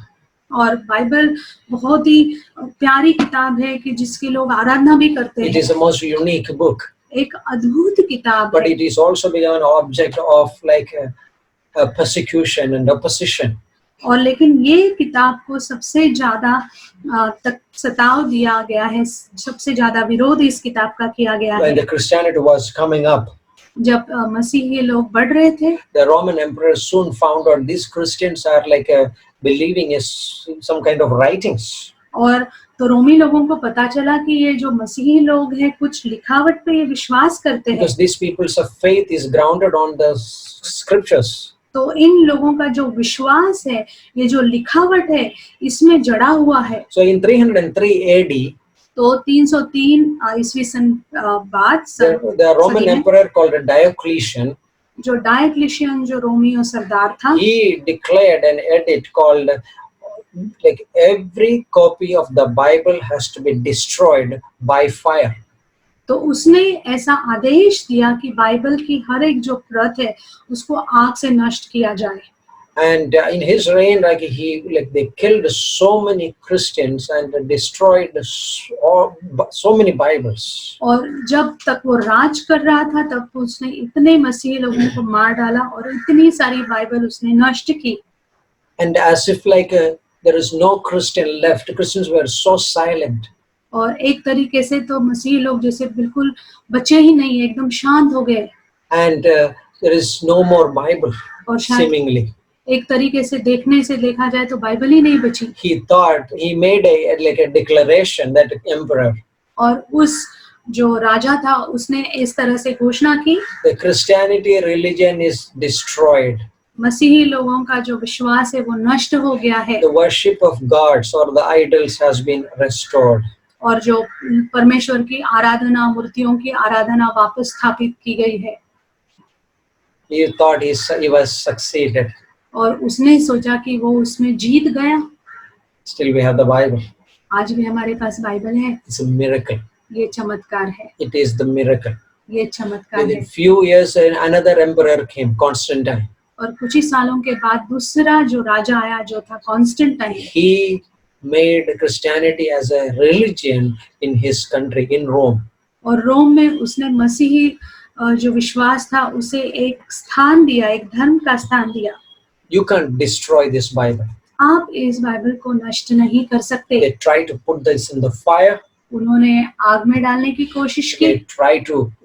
और बाइबल बहुत ही प्यारी किताब है कि जिसकी लोग आराधना भी करते It हैं। is the most unique book, एक अद्भुत किताब but है। it is also become an object of like a persecution and opposition. और लेकिन ये किताब को सबसे ज्यादा तक सताव दिया गया है, सबसे ज्यादा विरोध इस किताब का किया गया When है। the Christianity was coming up, जब मसीही लोग बढ़ रहे थे, the Roman emperor soon found out these Christians are like believing in some kind of writings. और तो रोमी लोगों को पता चला कि ये जो मसीही लोग हैं कुछ लिखावट पे ये विश्वास करते हैं। Because these people's of faith is grounded on the scriptures. तो इन लोगों का जो विश्वास है, ये जो लिखावट है, इसमें जड़ा हुआ है। So in 303 AD, तो 303 ईस्वी सन बाद the Roman सदी में, emperor called Diocletian, जो डायोक्लिशियन जो रोमियो सरदार था, he declared an edict called like every copy of the Bible has to be destroyed by fire. तो उसने ऐसा आदेश दिया कि बाइबल की हर एक जो प्रत है उसको आग से नष्ट किया जाए। And in his reign, they killed so many Christians and destroyed so many Bibles. और जब तक वो राज कर रहा था तब उसने इतने मसीही लोगों को मार डाला और इतनी सारी बाइबल उसने नष्ट की। And as if there is no Christian left, Christians were so silent. और एक तरीके से तो मसीही लोग जैसे बिल्कुल बचे ही नहीं, एकदम शांत हो गए। And there is no more Bible, और शायद seemingly. एक तरीके से देखने से देखा जाए तो बाइबल ही नहीं बची। He made a declaration, that emperor. और उस जो राजा था उसने इस तरह से घोषणा की, The Christianity religion is destroyed. मसीही लोगों का जो विश्वास है वो नष्ट हो गया है। The worship of gods or the idols has been restored. और जो परमेश्वर की आराधना, मूर्तियों की आराधना वापस स्थापित की गई है। He thought he was succeeded. और उसने सोचा कि वो उसमें जीत गया। Still we have the Bible. आज भी हमारे पास बाइबल है। It's a miracle. ये चमत्कार है। It is the miracle. ये चमत्कार है। Within few years, another emperor came, Constantine. और कुछ ही सालों के बाद दूसरा जो राजा आया जो था Constantine. He made Christianity as a religion in his country, in Rome. और रोम में उसने मसीही जो विश्वास था उसे एक स्थान दिया, एक धर्म का स्थान दिया। You can't destroy this Bible. आप इस बाइबल को नष्ट नहीं कर सकते। They tried to put this in the fire. उन्होंने आग में डालने की कोशिश की।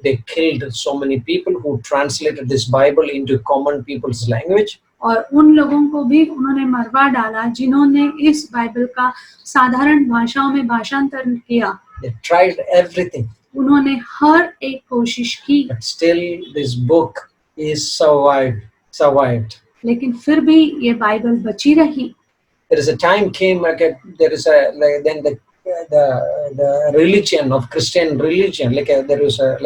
They killed so many people who translated this Bible into common people's language. और उन लोगों को भी उन्होंने मरवा डाला जिन्होंने इस बाइबल का साधारण भाषाओं में भाषांतर किया। They tried everything. उन्होंने हर एक कोशिश की, But still this book is survived. लेकिन फिर भी ये बाइबल बची रही। There is a time came then the religion of Christian religion, there was a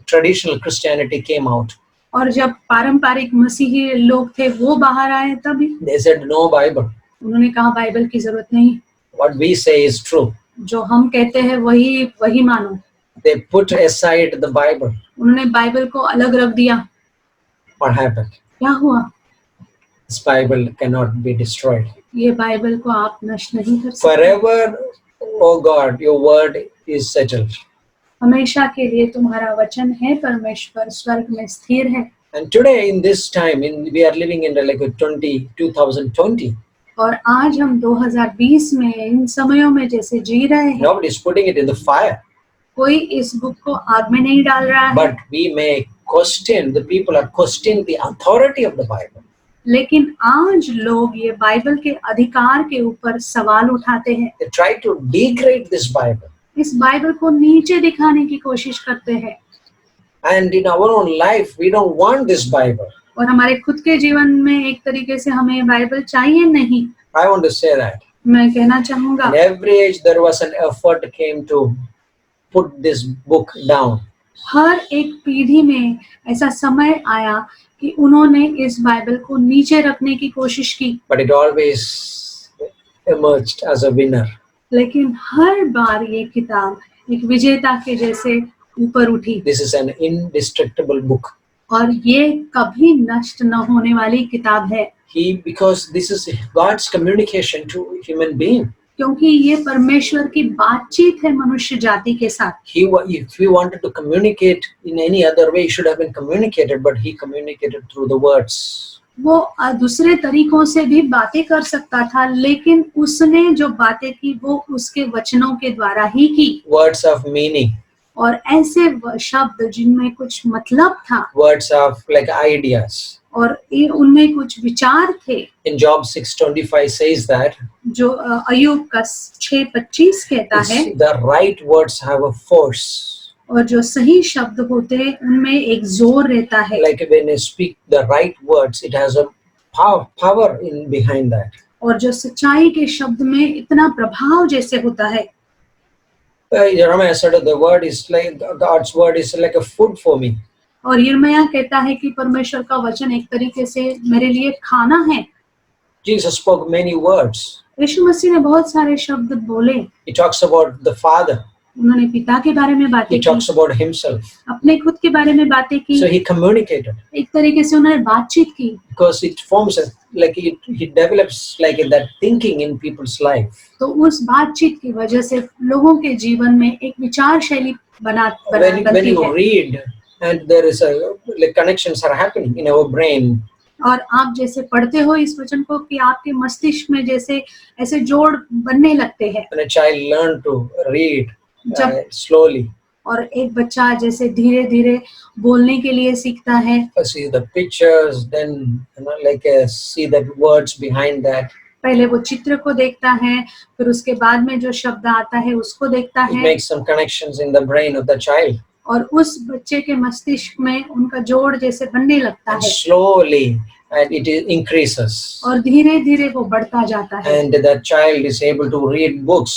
traditional Christianity came out. और जब पारंपरिक मसीही लोग थे वो बाहर आए तभी They said no Bible. उन्होंने कहा बाइबल की जरूरत नहीं, What we say is true. जो हम कहते हैं वही मानो। They put aside the Bible. उन्होंने बाइबल को अलग रख दिया। What happened? क्या हुआ? This Bible cannot be destroyed. ये बाइबल को आप नष्ट नहीं कर सकते। Forever, oh God, your word is settled. हमेशा के लिए तुम्हारा वचन है परमेश्वर, स्वर्ग में स्थिर है। And today in this time, we are living in like a 2020. और आज हम 2020 में इन समयों में जैसे जी रहे हैं, Nobody is putting it in the fire. कोई इस बुक को आग में नहीं डाल रहा है, But we may question, the people are questioning the authority of the Bible. लेकिन आज लोग ये बाइबल के अधिकार के ऊपर सवाल उठाते हैं। They try to degrade this Bible. इस बाइबल को नीचे दिखाने की कोशिश करते हैं। And in our own life, we don't want this Bible. और हमारे खुद के जीवन में एक तरीके से हमें बाइबल चाहिए नहीं। I want to say that. मैं कहना चाहूँगा, In every age, there was an effort came to put this book down. हर एक पीढ़ी में ऐसा समय आया कि उन्होंने इस बाइबल को नीचे रखने की कोशिश की, But it always emerged as a winner. लेकिन हर बार ये किताब एक विजेता के जैसे ऊपर उठी। This is an indestructible book. और ये कभी नष्ट न होने वाली किताब है, Because this is God's communication to human being. क्योंकि ये परमेश्वर की बातचीत है मनुष्य जाति के साथ। If he wanted to communicate in any other way, he should have been communicated, but he communicated through the words. वो दूसरे तरीकों से भी बातें कर सकता था, लेकिन उसने जो बातें की वो उसके वचनों के द्वारा ही की। Words of meaning. और ऐसे शब्द जिनमें कुछ मतलब था, Words of like ideas. और उनमें कुछ विचार थे। In Job 6:25 says that जो अय्यूब का 6:25 कहता है, the right words have a force. और जो सही शब्द होते हैं उनमें एक जोर रहता है। Like when you speak the right words, it has a power in behind that. और जो सच्चाई के शब्द में इतना प्रभाव जैसे होता है। Jeremiah said the word is like God's word is like a food for me. और यिर्मयाह कहता है कि परमेश्वर का वचन एक तरीके से मेरे लिए खाना है। Jesus spoke many words. यीशु मसीह ने बहुत सारे शब्द बोले। He talks about the Father. उन्होंने पिता के बारे में बातें He की, talks about himself. अपने खुद के बारे में बातें की। So he communicated. एक तरीके से उन्होंने बातचीत की। Because it forms like it develops like that thinking in people's life. तो उस बातचीत की वजह से लोगों के जीवन में एक विचार शैली When बनती you है। read and there is like connections are happening in our brain. और आप जैसे पढ़ते हो इस वचन को कि आपके मस्तिष्क में जैसे ऐसे जोड़ बनने लगते हैं। When a child learn to read slowly, और एक बच्चा जैसे धीरे धीरे बोलने के लिए सीखता है, see the pictures, then see the words behind that. पहले वो चित्र को देखता है, फिर उसके बाद में जो शब्द आता है उसको देखता It है, makes some connections in the brain of the child. और उस बच्चे के मस्तिष्क में उनका जोड़ जैसे बनने लगता And है, slowly, and it increases. और धीरे धीरे वो बढ़ता जाता है, And that child is able to read books.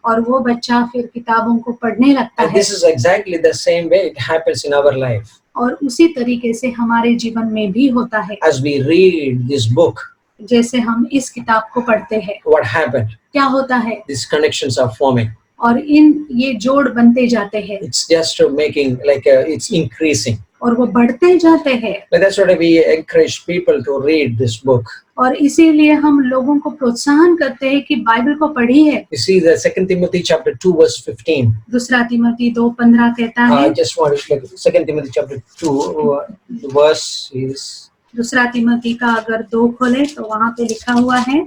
और वो बच्चा फिर किताबों को पढ़ने लगता And है। this is exactly the same way it happens in our life. और उसी तरीके से हमारे जीवन में भी होता है। As we read this book, जैसे हम इस किताब को पढ़ते हैं, what happened? क्या होता है, These connections are forming. और ये जोड़ बनते जाते हैं, It's just making it's increasing. और वो बढ़ते जाते हैं। But that's what we encourage people to read this book. और इसीलिए हम लोगों को प्रोत्साहन करते हैं कि बाइबल को पढ़िए। You see the 2 Timothy chapter 2 verse 15. दूसरा तिमोथी 2:15 कहता I है, just want to look at 2 Timothy chapter 2 the verse is दूसरा तिमोथी का अगर 2 खोले तो वहां पे लिखा हुआ है,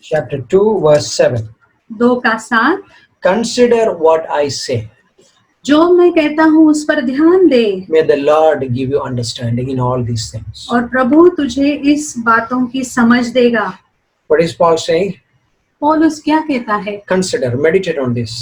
chapter 2 verse 7. 2:7, Consider what I say. जो मैं कहता हूँ उस पर ध्यान दे, May the Lord give you understanding in all these things. और प्रभु तुझे इस बातों की समझ देगा। What is Paul saying? पौलुस क्या कहता है, Consider, meditate on this.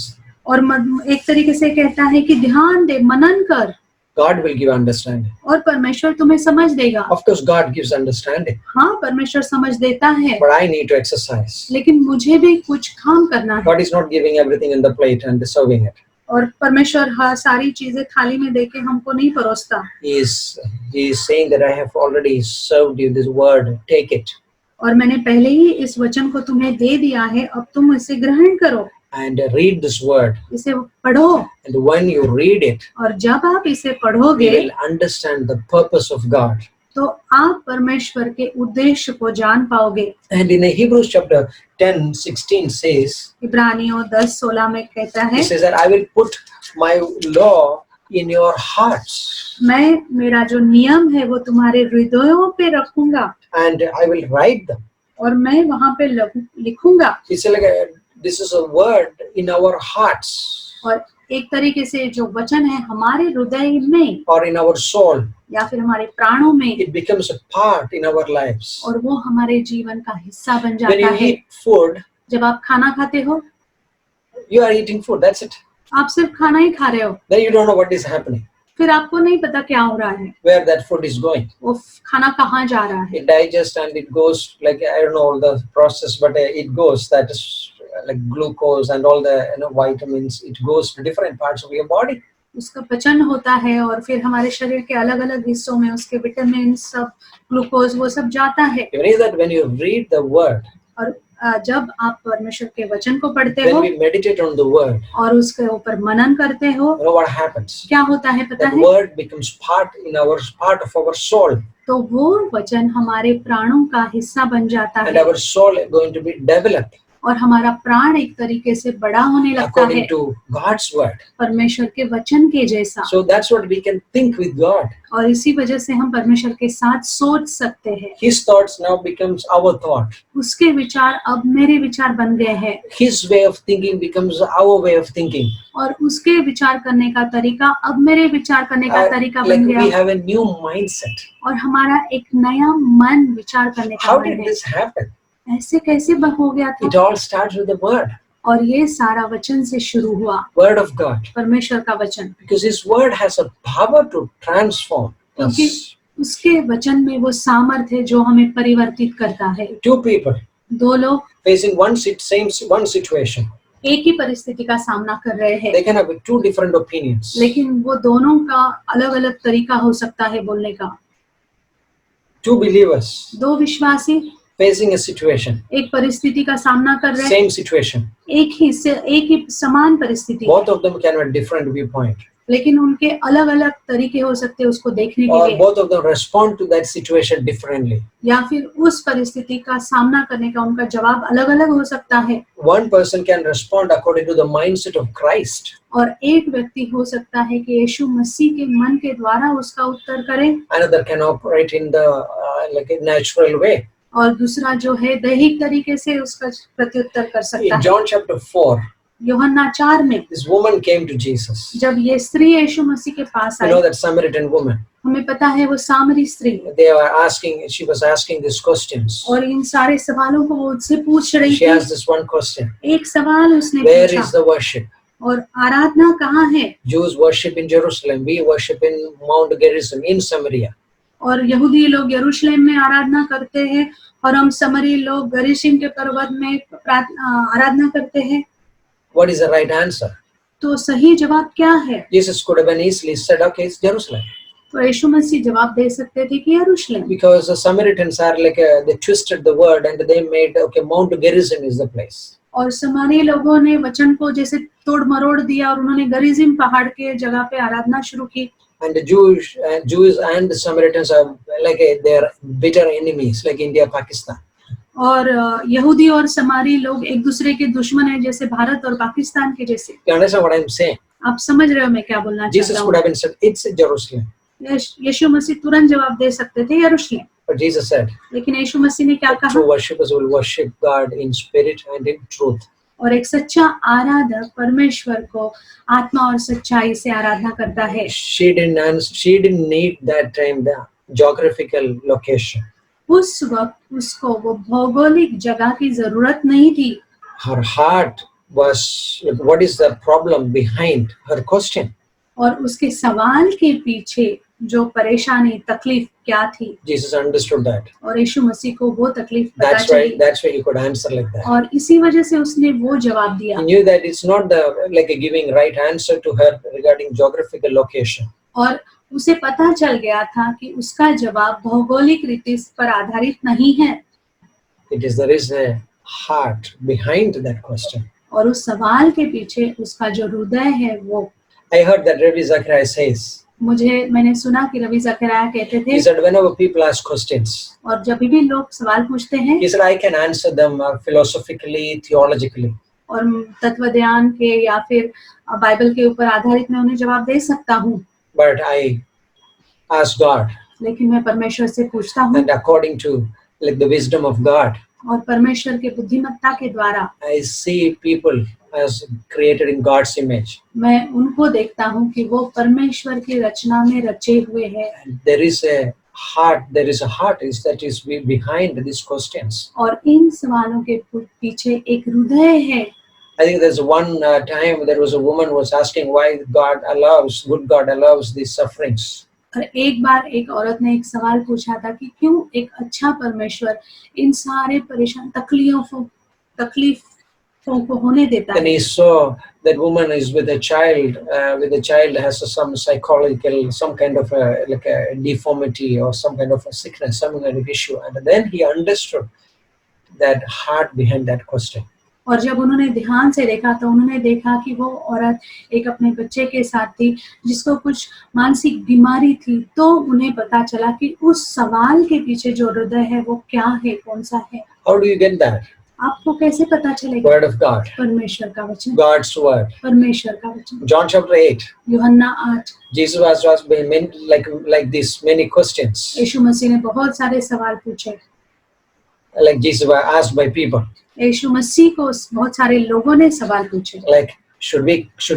और एक तरीके से कहता है कि ध्यान दे, मनन कर, God will give understanding. और परमेश्वर तुम्हें समझ देगा। Of course, God gives understanding, हाँ, परमेश्वर समझ देता है, but I need to exercise. लेकिन मुझे भी कुछ काम करना है। God is not giving everything in the plate and serving it. और परमेश्वर सारी चीजें थाली में देके हमको नहीं परोसता। He is saying that I have already served you this word. Take it और मैंने पहले ही इस वचन को तुम्हें दे दिया है, अब तुम इसे ग्रहण करो, and read this word. इसे पढ़ो, And when you read it, और जब आप इसे you पढ़ोगे will understand the purpose of God. तो आप परमेश्वर के उद्देश्य को जान पाओगे। And in Hebrews chapter 10:16 says, इब्रानियों 10:16 में कहता है, he says that I will put my law in your hearts मैं मेरा जो नियम है वो तुम्हारे हृदयों पे रखूंगा and I will write them. और मैं वहां पे लिखूंगा। He said like this is a word in our hearts और एक तरीके से जो वचन है हमारे हृदय में or in our soul. या फिर हमारे प्राणों में, It becomes a part in our lives. और वो हमारे जीवन का हिस्सा बन When जाता you है। eat food, जब आप खाना खाते हो, you are eating food, that's it. आप सिर्फ खाना ही खा रहे हो, Then you don't know what is happening, फिर आपको नहीं पता क्या हो रहा है, where that food is going. वो खाना कहाँ जा रहा है। It digests and it goes like, I don't know the process, but it goes, that is like glucose and all the vitamins, it goes to different parts of your body. उसका पचन होता है और फिर हमारे शरीर के अलग अलग हिस्सों में उसके विटामिन सब, ग्लूकोज, वो सब जाता है। You know that when you read the word, और जब आप परमेश्वर के वचन को पढ़ते when हो we meditate on the word, और उसके ऊपर मनन करते हो, you know what happens? क्या होता है पता That है? word becomes part of our soul, तो वो वचन हमारे प्राणों का हिस्सा बन जाता and है our soul is going to be developed और हमारा प्राण एक तरीके से बड़ा होने लगता है according to God's word. परमेश्वर के वचन के जैसा। So that's what we can think with God. और इसी वजह से हम परमेश्वर के साथ सोच सकते हैं। His thoughts now becomes our thought. उसके विचार अब मेरे विचार बन गए हैं His way of thinking becomes our way of thinking. और उसके विचार करने का तरीका अब मेरे विचार करने का तरीका Like बन we गया have a new mindset. और हमारा एक नया मन विचार करने का How मन did है। this happen? ऐसे कैसे हो गया It था? all starts with the word, और ये सारा वचन से शुरू हुआ, word of God. परमेश्वर का वचन, Because His word has a power to transform क्योंकि us. उसके वचन में वो सामर्थ्य है जो हमें परिवर्तित करता है। Two people दो लोग facing one situation. एक ही परिस्थिति का सामना कर रहे हैं, They can have two different opinions. लेकिन वो दोनों का अलग अलग तरीका हो सकता है बोलने का। Two believers दो विश्वासी facing a situation, एक परिस्थिति का सामना कर रहे हैं, same situation. एक ही समान परिस्थिति, Both of them can have a different viewpoint. लेकिन उनके अलग अलग तरीके हो सकते हैं उसको देखने के Or लिए, both of them respond to that situation differently. या फिर उस परिस्थिति का सामना करने का उनका जवाब अलग अलग हो सकता है। One person can respond according to the mindset of Christ. और एक व्यक्ति हो सकता है कि यीशु मसीह के मन के द्वारा उसका उत्तर करे, Another can operate in the like a natural way. और दूसरा जो है दैहिक तरीके से उसका प्रत्युत्तर कर सकता In है। John chapter 4, यूहन्ना 4 में this woman came to Jesus. जब ये स्त्री यीशु मसीह के पास You I, know that Samaritan woman. हमें पता है वो सामरी स्त्री है She was asking these questions. और इन सारे सवालों को वो उससे पूछ रही She थी। asked this one question. एक सवाल उसने Where is पूछा, the worship? और आराधना कहाँ है? Jews worship in Jerusalem. We worship in Mount Gerizim in Samaria. और यहूदी लोग यरूशलेम में आराधना करते हैं और हम समरी लोग गरिशिम के पर्वत में आराधना करते हैं। What is the right answer? तो सही जवाब क्या है? Jesus could have been easily said, okay, it's Jerusalem. तो यीशु मसीह जवाब दे सकते थे कि यरूशलेम, Because the Samaritans are like, they twisted the word and they made, okay, Mount Gerizim is the place. और समारी लोगों ने वचन को जैसे तोड़ मरोड़ दिया और उन्होंने गरिजिम पहाड़ के जगह पे आराधना शुरू की। And the Jews and the Samaritans are like they're bitter enemies, like India, Pakistan. और यहूदी और समारी लोग एक दूसरे के दुश्मन हैं, जैसे भारत और पाकिस्तान के जैसे। You understand what I'm saying? आप समझ रहे हो मैं क्या बोलना Jesus चाहता could हूँ? have been said, it's Jerusalem. यीशु मसीह तुरंत जवाब दे सकते थे यरूशलेम, But Jesus said, लेकिन यीशु मसीह ने क्या कहा? true worshippers will worship God in spirit and in truth. और एक सच्चा आराधक परमेश्वर को आत्मा और सच्चाई से आराधना करता है। She didn't need that time the geographical location. उस वक्त उसको वो भौगोलिक जगह की जरूरत नहीं थी। Her heart was, what is the problem behind her question? और उसके सवाल के पीछे जो परेशानी तकलीफ क्या थी, Jesus understood that. और यीशु मसीह को वो तकलीफ पता चली That's why he could answer like that. और इसी वजह से उसने वो जवाब दिया। He knew that it's not like giving right answer to her regarding geographical location. और उसे पता चल गया था कि उसका जवाब भौगोलिक रीति पर आधारित नहीं है। There is a heart behind that question. और उस सवाल के पीछे उसका जो हृदय है वो। I heard that Rabbi Zachariah says, मैंने सुना कि रवि जकरिया कहते थे, He said, whenever people ask questions, और जब भी लोग सवाल पूछते हैं he said, I can answer them philosophically, theologically. और तत्व ज्ञान के या फिर बाइबल के ऊपर आधारित मैं उन्हें जवाब दे सकता हूँ, But I ask God, लेकिन मैं परमेश्वर से पूछता हूँ and according to like the wisdom of God, और परमेश्वर के बुद्धिमत्ता के द्वारा I see people as created in God's image. मैं उनको देखता हूँ कि वो परमेश्वर की रचना में रचे हुए हैं, And there is a heart is that is behind these questions. और इन सवालों के पीछे एक हृदय है. I think there's one time there was a woman who was asking why good God allows these sufferings. और एक बार एक औरत ने एक सवाल पूछा था कि क्यों एक अच्छा परमेश्वर इन सारे परेशान तकलीफों को होने देता Then है. he saw that woman is with a child has some psychological, some kind of like a deformity or some kind of a sickness, some kind of issue. And then he understood that heart behind that question. और जब उन्होंने ध्यान से देखा तो उन्होंने देखा कि वो औरत एक अपने बच्चे के साथ थी जिसको कुछ मानसिक बीमारी थी, तो उन्हें पता चला कि उस सवाल के पीछे जो हृदय है वो क्या है, कौन सा है. How do you get that? आपको कैसे पता चलेगा? Word of God, परमेश्वर का वचन, God's word. परमेश्वर का वचन. John chapter 8, यूहन्ना 8. Jesus was asked by many, like these many questions. यीशु मसीह ने बहुत सारे सवाल पूछे. Like Jesus was asked by people. यीशु मसीह को बहुत सारे लोगों ने सवाल पूछे. Like, should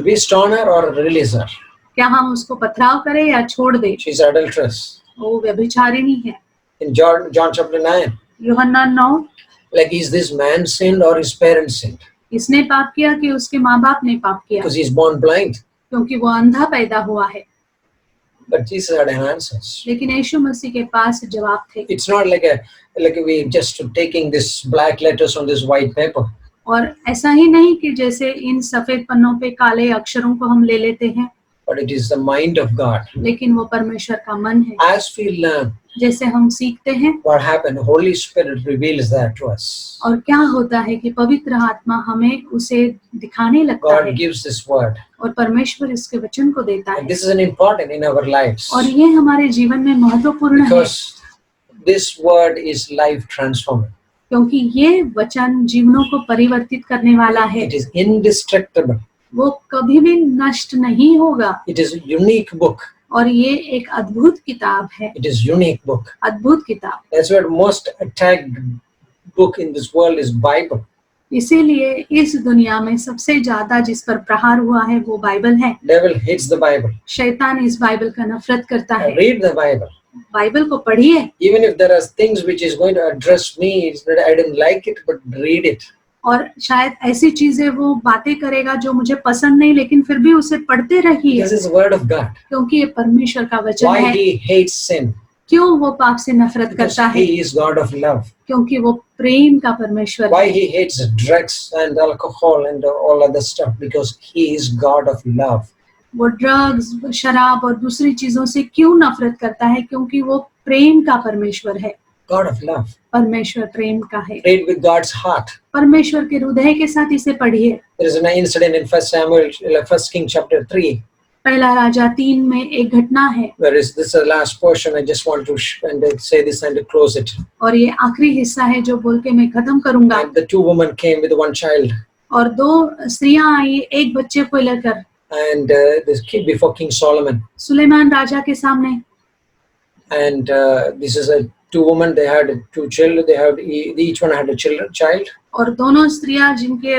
we stone her or release her? क्या हम उसको पथराव करें या छोड़ दें? She's adulteress. वो व्यभिचारिणी है. In John chapter 9, यूहन्ना 9. like, is this man sinned or his parents sinned? इसने पाप किया कि उसके माँ बाप ने पाप किया? Because he's born blind. क्योंकि वो अंधा पैदा हुआ है. But Jesus had answers. लेकिन यीशु मसीह के पास जवाब थे. It's not like we just taking this black letters on this white paper. और ऐसा ही नहीं कि जैसे इन सफेद पन्नों पे काले अक्षरों को हम ले लेते हैं, But it is the mind of God. लेकिन वो परमेश्वर का मन है. As we learn, जैसे हम सीखते हैं what happened? Holy Spirit reveals that to us. और क्या होता है कि पवित्र आत्मा हमें उसे दिखाने लगता God है gives this word. और परमेश्वर इसके वचन को देता And है. this is an important in our lives. और ये हमारे जीवन में महत्वपूर्ण है, Because this word is life transforming. क्योंकि ये वचन जीवनों को परिवर्तित करने वाला है. It is indestructible. वो कभी भी नष्ट नहीं होगा. It is a unique book. और ये एक अद्भुत किताब है. It is unique book. अद्भुत किताब. That's why most attacked book in this world is Bible. इसीलिए इस दुनिया में सबसे ज्यादा जिस पर प्रहार हुआ है वो बाइबल है. Devil hates the Bible. शैतान इस बाइबल का नफरत करता है. Read the Bible. बाइबल को पढ़िए. Even if there are things which is going to address me, it's that I don't like it, but read it. और शायद ऐसी चीजें वो बातें करेगा जो मुझे पसंद नहीं, लेकिन फिर भी उसे पढ़ते रहिए. This is the word of God. क्योंकि ये परमेश्वर का वचन Why है. he hates sin? क्यों वो पाप से नफरत Because करता है? he is God of love. क्योंकि वो प्रेम का परमेश्वर Why है. he hates drugs and alcohol and all other stuff? Because he is God of love. वो ड्रग्स, शराब और दूसरी चीजों से क्यों नफरत करता है? क्योंकि वो प्रेम का परमेश्वर है. God of love. परमेश्वर प्रेम का है. Read with God's heart. परमेश्वर के हृदय के साथ इसे पढ़िए. There is an incident in 1 King chapter 3. पहला राजा 3 में एक घटना है. Where is this is the last portion? I just want to say this and to close it. और ये आखिरी हिस्सा है जो बोल के मैं खत्म करूंगा. And the two women came with one child. और 2 स्त्रियां आई एक बच्चे को लेकर. And this kid before King Solomon. Suleman राजा के सामने. And this is a two women. They had 2 children. They had each one had a child. और दोनों स्त्रियां जिनके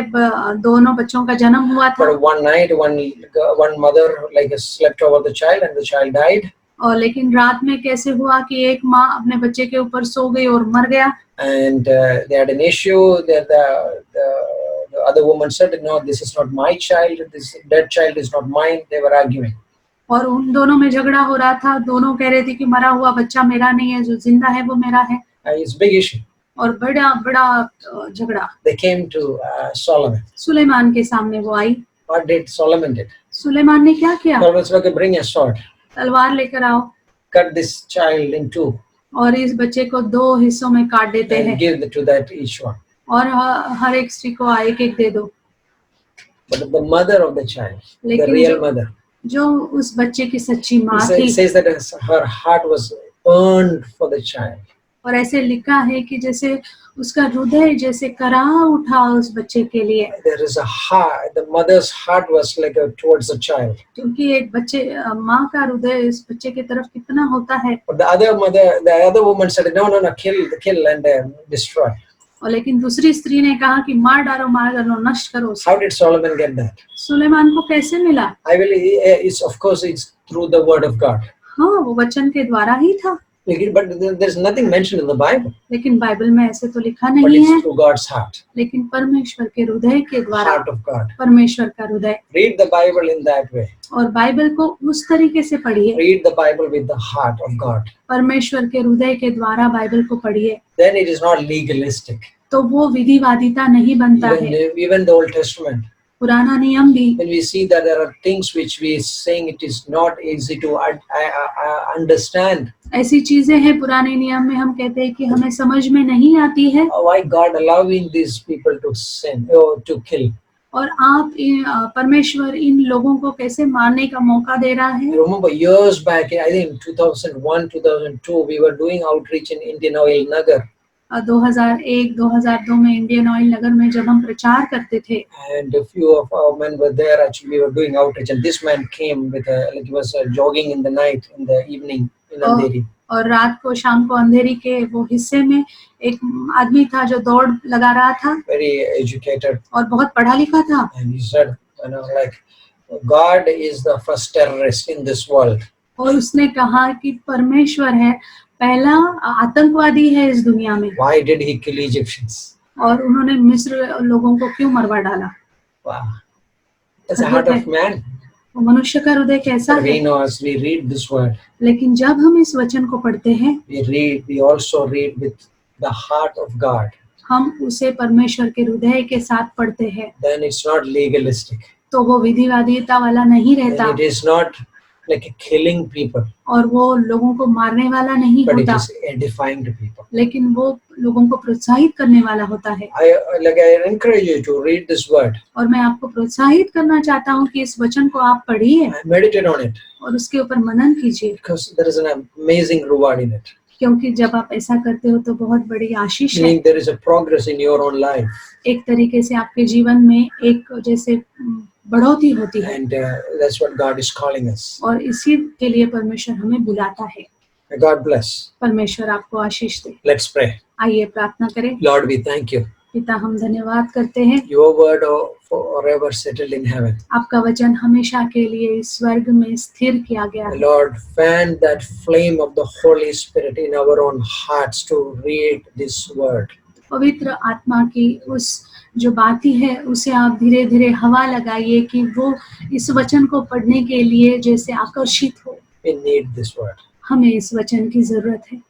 दोनों बच्चों का जन्म हुआ था. But one night, one mother like slept over the child, and the child died. और लेकिन रात में कैसे हुआ कि एक माँ अपने बच्चे के ऊपर सो गई और मर गया. And they had an issue. That the other woman said, "No, this is not my child. This dead child is not mine." They were arguing. और उन दोनों में झगड़ा हो रहा था. दोनों कह रहे थे कि मरा हुआ बच्चा मेरा नहीं है, जो जिंदा है वो मेरा है. It's a big issue. और बड़ा झगड़ा. They came to Solomon. Suleman के सामने वो आई. What did Solomon did? Suleman ने क्या किया? Solomon said, "Okay, bring a sword. तलवार लेकर आओ Cut this child in 2 और इस बच्चे को 2 हिस्सों में काट देते हैं and give to that each one." और हर एक स्त्री को एक एक दे दो. But the mother of the child, the लेकिन real जो mother, जो उस बच्चे की सच्ची माँ It थी। says that her heart was burned for the child. और ऐसे लिखा है कि जैसे उसका हृदय जैसे करा उठा उस बच्चे के लिए, There is a heart, the mother's heart was like towards the child. क्योंकि एक बच्चे माँ का हृदय इस बच्चे की तरफ कितना होता है। But the other woman said, no, kill and destroy. और लेकिन दूसरी स्त्री ने कहा कि मार डालो नष्ट करो उसे। How did Solomon get that? Suleman को कैसे मिला? I believe it's through the word of God. हाँ, वो वचन के द्वारा ही था। But there's nothing mentioned in the Bible. लेकिन बाइबल में ऐसे तो लिखा But नहीं है, it's through God's heart, लेकिन परमेश्वर के हृदय के द्वारा, heart of God. परमेश्वर का हृदय। Read the Bible in that way. और बाइबल को उस तरीके से पढ़िए, Read the Bible with the heart of God. परमेश्वर के हृदय के द्वारा बाइबल को पढ़िए, Then it is not legalistic. तो वो विधिवादिता नहीं बनता है। Even the Old Testament, पुराना नियम भी, when we see that there are things which we saying it is not easy to understand, ऐसी चीजें हैं पुराने नियम में हम कहते हैं कि हमें समझ में नहीं आती है, why God allowing these people to sin or to kill. और आप परमेश्वर इन लोगों को कैसे मारने का मौका दे रहा I है। remember years back, I think 2001, 2002, we were doing outreach in Indian Oil Nagar. 2001-2002 में इंडियन ऑयल नगर में जब हम प्रचार करते थे, And a few of our men were there. Actually, we were doing outreach, and this man came with he was jogging in the night, in the evening in Andheri. और रात को शाम को अंधेरी के वो हिस्से में एक आदमी था जो दौड़ लगा रहा था Very educated, और बहुत पढ़ा लिखा था, and he said, God is the first terrorist in this world. और उसने कहा कि परमेश्वर है पहला आतंकवादी है इस दुनिया में, Why did he kill Egyptians? और उन्होंने मिस्र लोगों को क्यों मरवा डाला। Wow, that's the heart of man. वो मनुष्य का हृदय कैसा But we है। know as we read this word, लेकिन जब हम इस वचन को पढ़ते हैं, we also read with the heart of God. हम उसे परमेश्वर के हृदय के साथ पढ़ते हैं, Then it's not legalistic. तो वो विधिवादिता वाला नहीं रहता, And it is not like killing people, और वो लोगों को मारने वाला नहीं but it होता, is edifying to people. लेकिन वो लोगों को प्रोत्साहित करने वाला होता है। I encourage you to read this word और मैं आपको प्रोत्साहित करना चाहता हूँ कि इस वचन को आप पढ़िए and meditate on it, और उसके ऊपर मनन कीजिए, because there is an amazing reward in it. क्योंकि जब आप ऐसा करते हो तो बहुत बड़ी आशीष है। Meaning there is a progress in your own life, एक तरीके से आपके जीवन में एक जैसे बढ़ोतरी होती है, and that's what God is calling us. और इसी के लिए परमेश्वर हमें बुलाता है। May God bless. परमेश्वर आपको आशीष दे। Let's pray. आइए प्रार्थना करें। Lord, we thank you. पिता, हम धन्यवाद करते हैं, Your word forever settled in heaven. आपका वचन हमेशा के लिए स्वर्ग में स्थिर किया गया है। Lord, fan that flame of the Holy Spirit in our own hearts to read this word. पवित्र आत्मा की उस जो बाती है उसे आप धीरे धीरे हवा लगाइए कि वो इस वचन को पढ़ने के लिए जैसे आकर्षित हो। We need this word. हमें इस वचन की जरूरत है।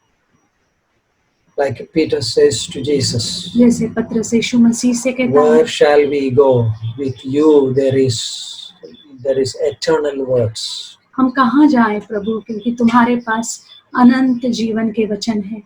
Like Peter says to Jesus, जैसे पत्रस यीशु मसीह से कहता है, where shall we go? With you there is eternal words. हम कहाँ जाएं प्रभु, क्योंकि तुम्हारे पास अनंत जीवन के वचन है।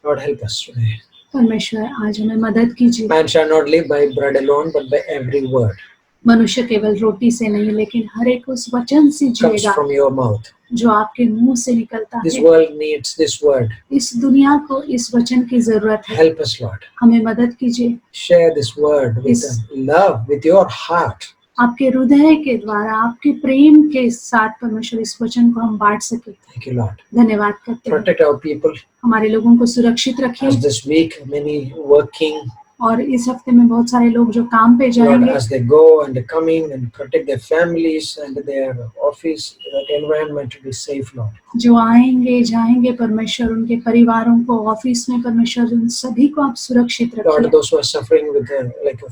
Lord, help us today. परमेश्वर आज हमें मदद कीजिए। Man shall not live by bread alone, but by every word मनुष्य केवल रोटी से नहीं, लेकिन हर एक उस वचन से comes जिएगा from your mouth. जो आपके मुंह से निकलता This है। world needs this word. इस दुनिया को इस वचन की जरूरत है। Help us, Lord. हमें मदद कीजिए। Share this word with love, with your heart. आपके हृदय के द्वारा, आपके प्रेम के साथ परमेश्वर इस वचन को हम बांट सके। Thank you, Lord. धन्यवाद करते हैं। Protect our people. हमारे लोगों को सुरक्षित रखिए, As this week, many working, और इस हफ्ते में बहुत सारे लोग जो काम पे Lord, जाएंगे, as they go and they come in and protect their families and their office, that environment to be safe, Lord. जो आएंगे जाएंगे परमेश्वर, उनके परिवारों को, ऑफिस में परमेश्वर उन सभी को आप सुरक्षित Lord, रखिए। those who are suffering with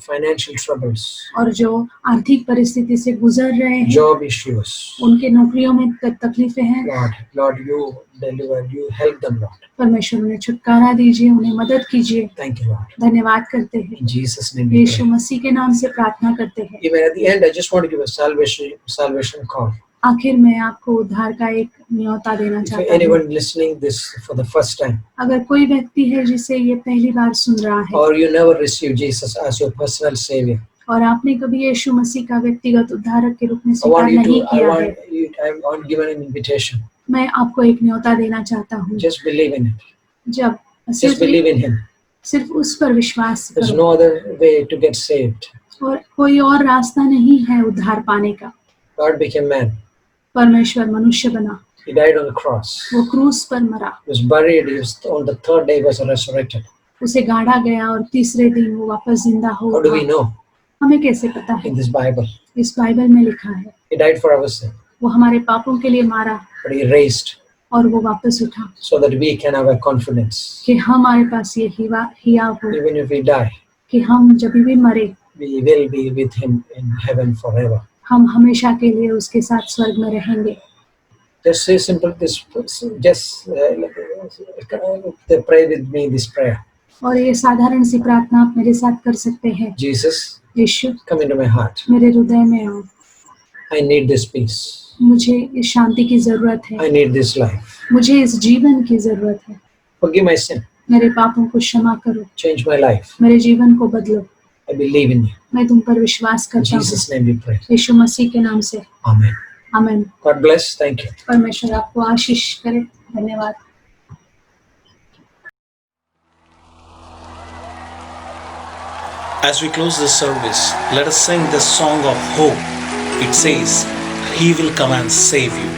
financial troubles, और जो आर्थिक परिस्थिति से गुजर रहे हैं, job issues, उनके नौकरियों में तकलीफें हैं, Lord, you deliver, you help them, Lord. परमेश्वर उन्हें छुटकारा दीजिए, उन्हें मदद कीजिए। Thank you, Lord. धन्यवाद करते हैं, In Jesus' name we Yeshu pray. मसीह के नाम से प्रार्थना करते हैं। Even at the end, I just want to give a salvation call. आखिर में आपको उद्धार का एक न्योता देना If चाहता हूँ। anyone listening this for the first time, अगर कोई व्यक्ति है जिसे ये पहली बार सुन रहा है, or you never received Jesus as your personal savior, और आपने कभी यीशु मसीह का व्यक्तिगत उद्धारक के रूप में I स्वीकार want you नहीं to, किया है, I want given an invitation. मैं आपको एक न्योता देना चाहता हूँ। Just believe in it. जब Just believe in Him. सिर्फ उस पर विश्वास There's करो, no other way to get saved. और कोई और रास्ता नहीं है उद्धार पाने का। God became man. परमेश्वर मनुष्य बना, He died on the cross. वो क्रूस पर मरा, He was buried. He was, on the third day he was resurrected. उसे गाड़ा गया और तीसरे दिन वो वापस जिंदा हो How do we उठा। know? हमें कैसे पता है? In this Bible. इस बाइबल में लिखा है, He died for our sin. वो हमारे पापों के लिए मारा But He raised और वो वापस उठा, so that we can have a confidence. कि हमारे पास ये हियाव हो Even if we die, कि हम जब भी मरे we will be with Him in heaven forever. हम हमेशा के लिए उसके साथ स्वर्ग में रहेंगे। Just say simple this. Just pray with me this prayer. और ये साधारण सी प्रार्थना आप मेरे साथ कर सकते हैं। Jesus, Yeshu, come into my heart. मेरे हृदय में आओ, I need this peace. मुझे इस शांति की जरूरत है, I need this life. मुझे इस जीवन की जरूरत है। Forgive my sin. मेरे पापों को क्षमा करो, Change my life. मेरे जीवन को बदलो। I believe in you. मैं तुम पर विश्वास In करता हूँ, Jesus' name we pray. यीशु मसीह के नाम से, Amen. आमीन। God bless. Thank you. परमेश्वर आपको आशीष करे। धन्यवाद। As we close this service, let us sing this song of hope. It says, He will come and save you.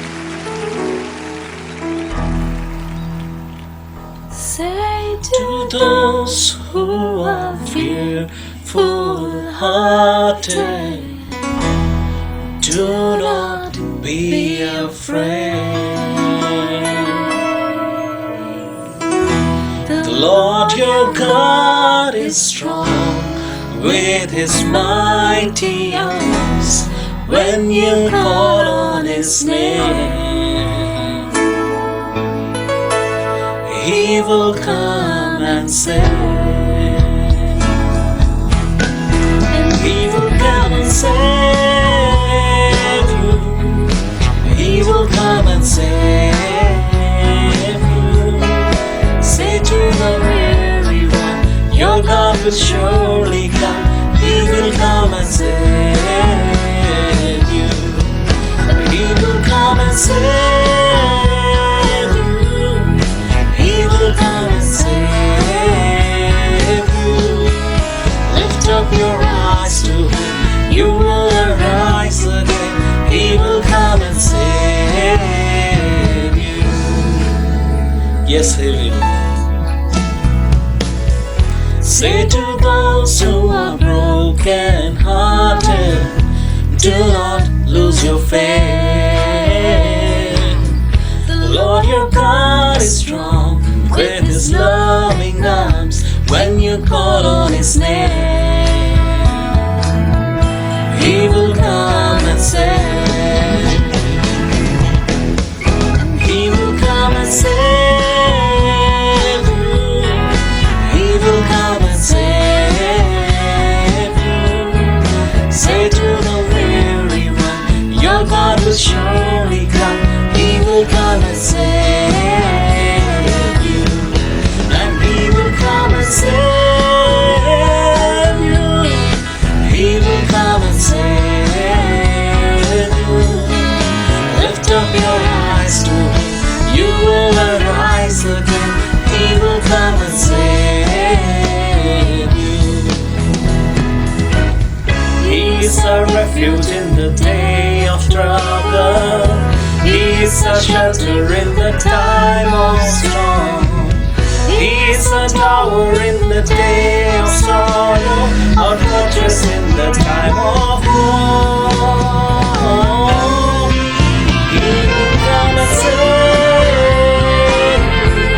Say To those who are fearful hearted, do not be afraid. The Lord your God is strong with His mighty arms. When you call on His name, He will come and save. And He will come and save you. He will come and save you. Say to the weary one, your God will surely come. He will come and save you. He will come and save you. He will come and save you. Lift up your eyes to Him. You will arise again. He will come and save you. Yes, He will. Say to those who are broken hearted, do not lose your faith. The Lord your God is strong with His loving arms. When you call on His name, He will come and save. He will come and save you. He will come and save you. Say to the weary one, your God will surely come. He will come and save you. And He will come and save you. He will come and save you. Lift up your eyes to Him. You will arise again. He will come and save you. He is our refuge in the day of trouble. He is a shelter in the time of storm. He is a tower in the day of sorrow, a fortress in the time of war. He will come and save you.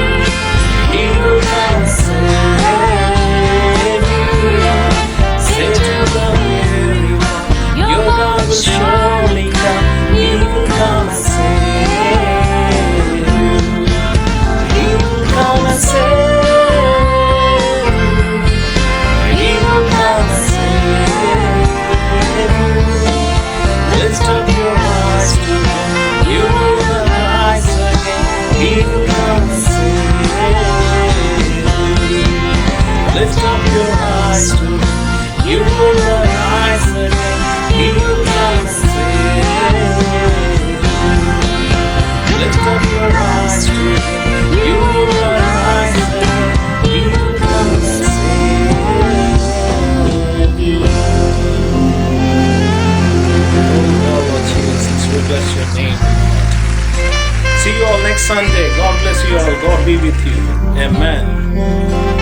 He will come and save you. Say to the weary one, your God will surely come. He will come and save you. Sunday. God bless you all. God be with you. Amen.